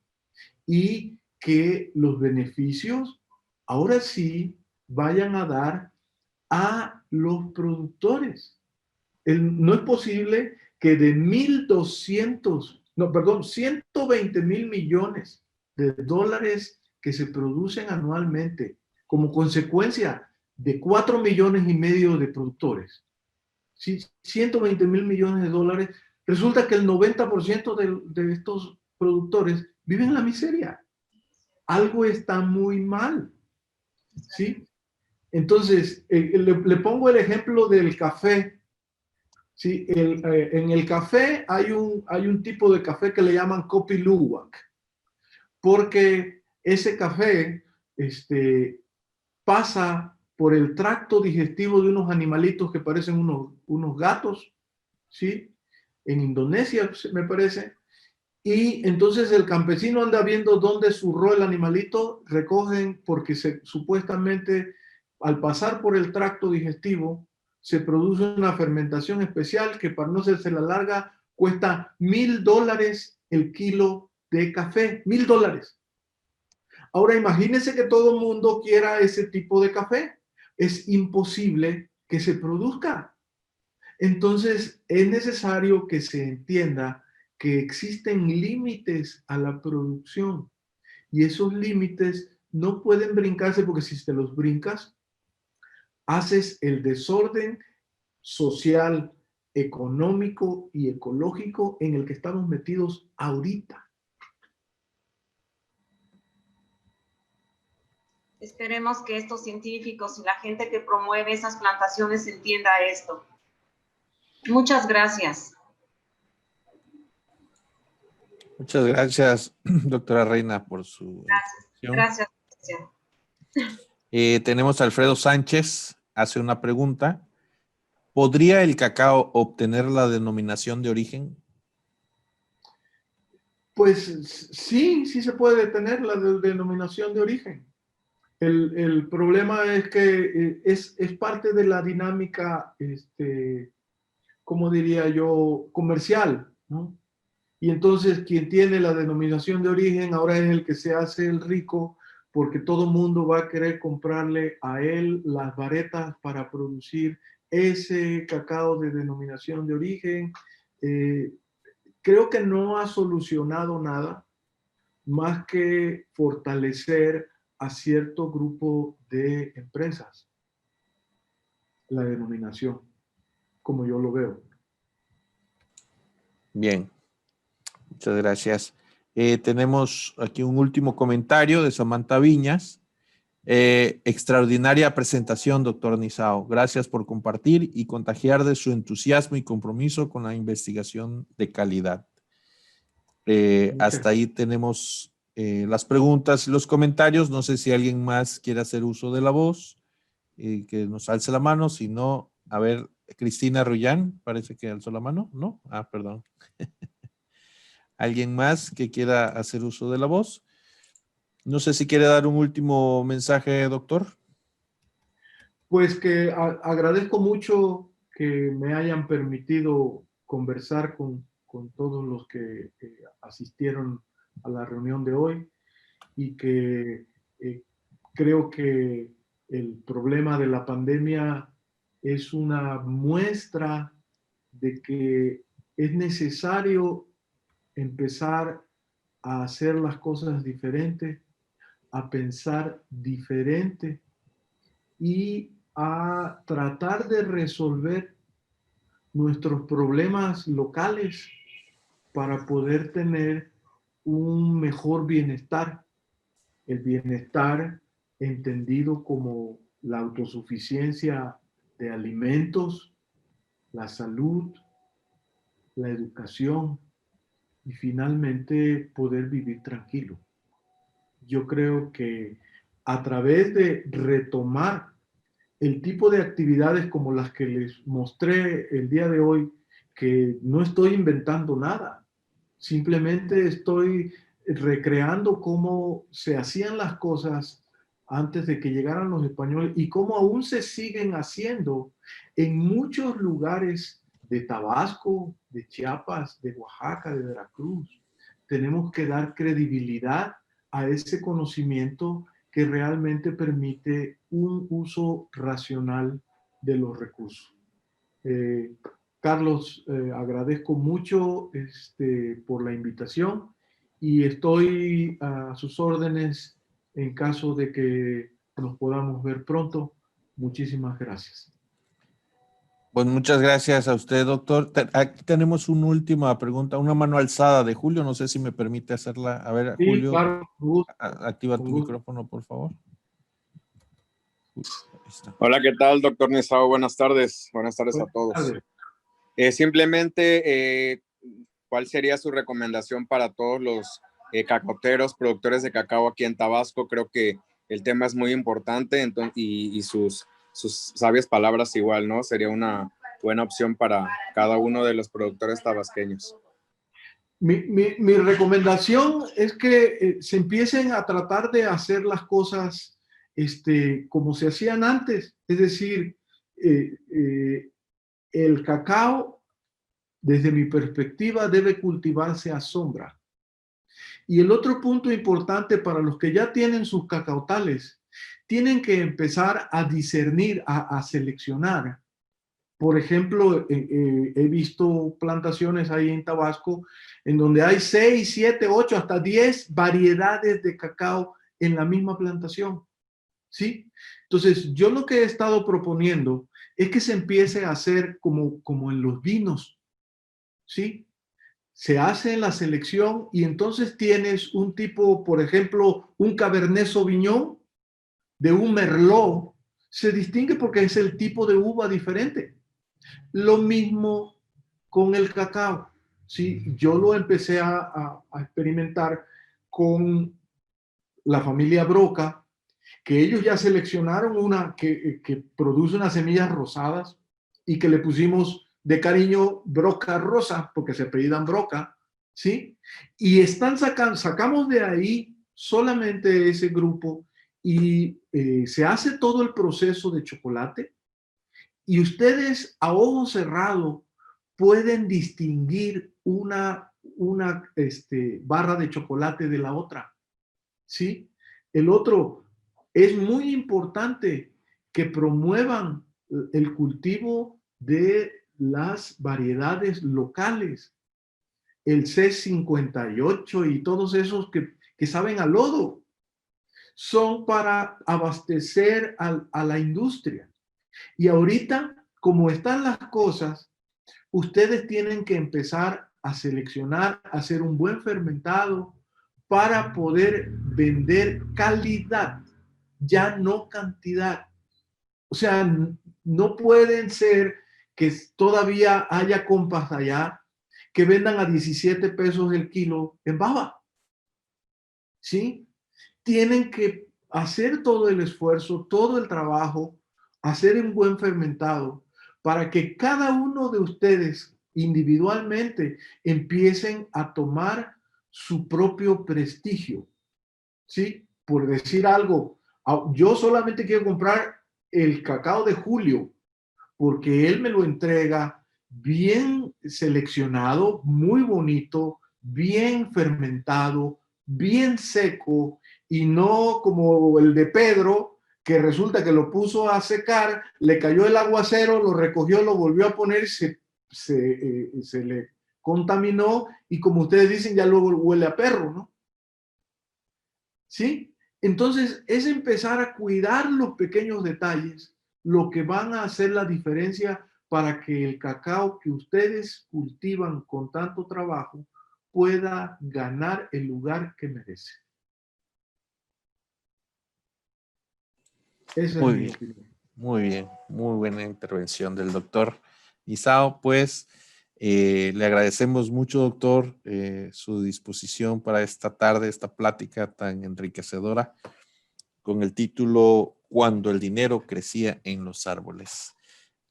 B: y que los beneficios ahora sí vayan a dar a los productores. No es posible que de 120.000 millones de dólares que se producen anualmente como consecuencia de 4,5 millones de productores, ¿sí? 120.000 millones de dólares, resulta que el 90% de estos productores viven en la miseria. Algo está muy mal, ¿sí? Entonces, le pongo el ejemplo del café. Sí, en el café hay un tipo de café que le llaman Kopi Luwak, porque ese café pasa por el tracto digestivo de unos animalitos que parecen unos gatos, ¿sí? En Indonesia, me parece. Y entonces el campesino anda viendo dónde zurró el animalito, recogen porque supuestamente al pasar por el tracto digestivo se produce una fermentación especial que, para no hacerse la larga, cuesta $1,000 el kilo de café. $1,000. Ahora imagínense que todo el mundo quiera ese tipo de café. Es imposible que se produzca. Entonces es necesario que se entienda que existen límites a la producción y esos límites no pueden brincarse, porque si te los brincas, haces el desorden social, económico y ecológico en el que estamos metidos ahorita.
H: Esperemos que estos científicos y la gente que promueve esas plantaciones entienda esto. Muchas gracias.
F: Muchas gracias, doctora Reina, por su explicación.
H: Gracias.
F: Tenemos a Alfredo Sánchez, hace una pregunta. ¿Podría el cacao obtener la denominación de origen?
B: Pues sí se puede tener la denominación de origen. El problema es que es parte de la dinámica, ¿cómo diría yo?, comercial, ¿no? Y entonces quien tiene la denominación de origen ahora es el que se hace el rico, porque todo el mundo va a querer comprarle a él las varetas para producir ese cacao de denominación de origen. Creo que no ha solucionado nada más que fortalecer a cierto grupo de empresas la denominación, como yo lo veo.
F: Bien, muchas gracias. Tenemos aquí un último comentario de Samantha Viñas. Extraordinaria presentación, doctor Nizao. Gracias por compartir y contagiar de su entusiasmo y compromiso con la investigación de calidad. Hasta ahí tenemos las preguntas y los comentarios. No sé si alguien más quiere hacer uso de la voz, que nos alce la mano. Si no, a ver, Cristina Rullán, parece que alzó la mano, ¿no? Ah, perdón. ¿Alguien más que quiera hacer uso de la voz? No sé si quiere dar un último mensaje, doctor.
B: Pues que agradezco mucho que me hayan permitido conversar con todos los que asistieron a la reunión de hoy, y que Creo que el problema de la pandemia es una muestra de que es necesario empezar a hacer las cosas diferentes, a pensar diferente y a tratar de resolver nuestros problemas locales para poder tener un mejor bienestar. El bienestar entendido como la autosuficiencia de alimentos, la salud, la educación y finalmente poder vivir tranquilo. Yo creo que a través de retomar el tipo de actividades como las que les mostré el día de hoy, que no estoy inventando nada, simplemente estoy recreando cómo se hacían las cosas antes de que llegaran los españoles y cómo aún se siguen haciendo en muchos lugares de Tabasco, de Chiapas, de Oaxaca, de Veracruz. Tenemos que dar credibilidad a ese conocimiento que realmente permite un uso racional de los recursos. Carlos, agradezco mucho por la invitación y estoy a sus órdenes en caso de que nos podamos ver pronto. Muchísimas gracias.
F: Pues muchas gracias a usted, doctor. Aquí tenemos una última pregunta, una mano alzada de Julio. No sé si me permite hacerla. A ver,
B: Sí,
F: Julio,
B: claro,
F: activa tu micrófono, por favor. Ahí está.
I: Hola, ¿qué tal, doctor Nisao? Buenas tardes. Buenas tardes a todos. Simplemente, ¿cuál sería su recomendación para todos los cacaoteros, productores de cacao aquí en Tabasco? Creo que el tema es muy importante y sus sabias palabras igual, ¿no? Sería una buena opción para cada uno de los productores tabasqueños.
B: Mi recomendación es que se empiecen a tratar de hacer las cosas como se hacían antes. Es decir, el cacao, desde mi perspectiva, debe cultivarse a sombra. Y el otro punto importante para los que ya tienen sus cacautales, tienen que empezar a discernir, a seleccionar. Por ejemplo, he visto plantaciones ahí en Tabasco en donde hay 6, 7, 8, hasta 10 variedades de cacao en la misma plantación. ¿Sí? Entonces, yo lo que he estado proponiendo es que se empiece a hacer como en los vinos. ¿Sí? Se hace la selección y entonces tienes un tipo, por ejemplo, un Cabernet Sauvignon de un Merlot. Se distingue porque es el tipo de uva diferente. Lo mismo con el cacao. ¿Sí? Yo lo empecé a experimentar con la familia Broca, que ellos ya seleccionaron una que produce unas semillas rosadas y que le pusimos de cariño Broca Rosa, porque se apellidan Broca, ¿sí? Y sacamos de ahí solamente ese grupo y se hace todo el proceso de chocolate y ustedes a ojo cerrado pueden distinguir una barra de chocolate de la otra, ¿sí? El otro, es muy importante que promuevan el cultivo de las variedades locales, el C58 y todos esos que saben a lodo, son para abastecer a la industria. Y ahorita, como están las cosas, ustedes tienen que empezar a seleccionar, a hacer un buen fermentado para poder vender calidad, ya no cantidad. O sea, no pueden ser que todavía haya compas allá que vendan a 17 pesos el kilo en baba. ¿Sí? Tienen que hacer todo el esfuerzo, todo el trabajo, hacer un buen fermentado para que cada uno de ustedes individualmente empiecen a tomar su propio prestigio. ¿Sí? Por decir algo, yo solamente quiero comprar el cacao de Julio porque él me lo entrega bien seleccionado, muy bonito, bien fermentado, bien seco y no como el de Pedro, que resulta que lo puso a secar, le cayó el aguacero, lo recogió, lo volvió a poner, se le contaminó y como ustedes dicen, ya luego huele a perro, ¿no? ¿Sí? Entonces, es empezar a cuidar los pequeños detalles, lo que van a hacer la diferencia para que el cacao que ustedes cultivan con tanto trabajo pueda ganar el lugar que merece. Esa
F: Muy
B: es mi
F: bien.
B: opinión.
F: Muy bien, muy buena intervención del doctor Isao. Pues le agradecemos mucho, doctor, su disposición para esta tarde, esta plática tan enriquecedora con el título Cuando el dinero crecía en los árboles.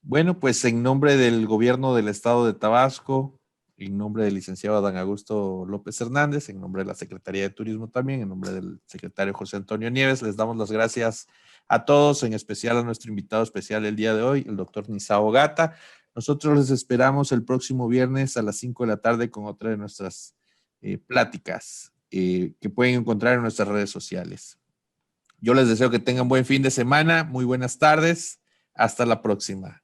F: Bueno, pues en nombre del gobierno del estado de Tabasco, en nombre del licenciado Adán Augusto López Hernández, en nombre de la Secretaría de Turismo también, en nombre del secretario José Antonio Nieves, les damos las gracias a todos, en especial a nuestro invitado especial el día de hoy, el doctor Nisao Gata. Nosotros les esperamos el próximo viernes a las 5 de la tarde con otra de nuestras pláticas que pueden encontrar en nuestras redes sociales. Yo les deseo que tengan buen fin de semana, muy buenas tardes, hasta la próxima.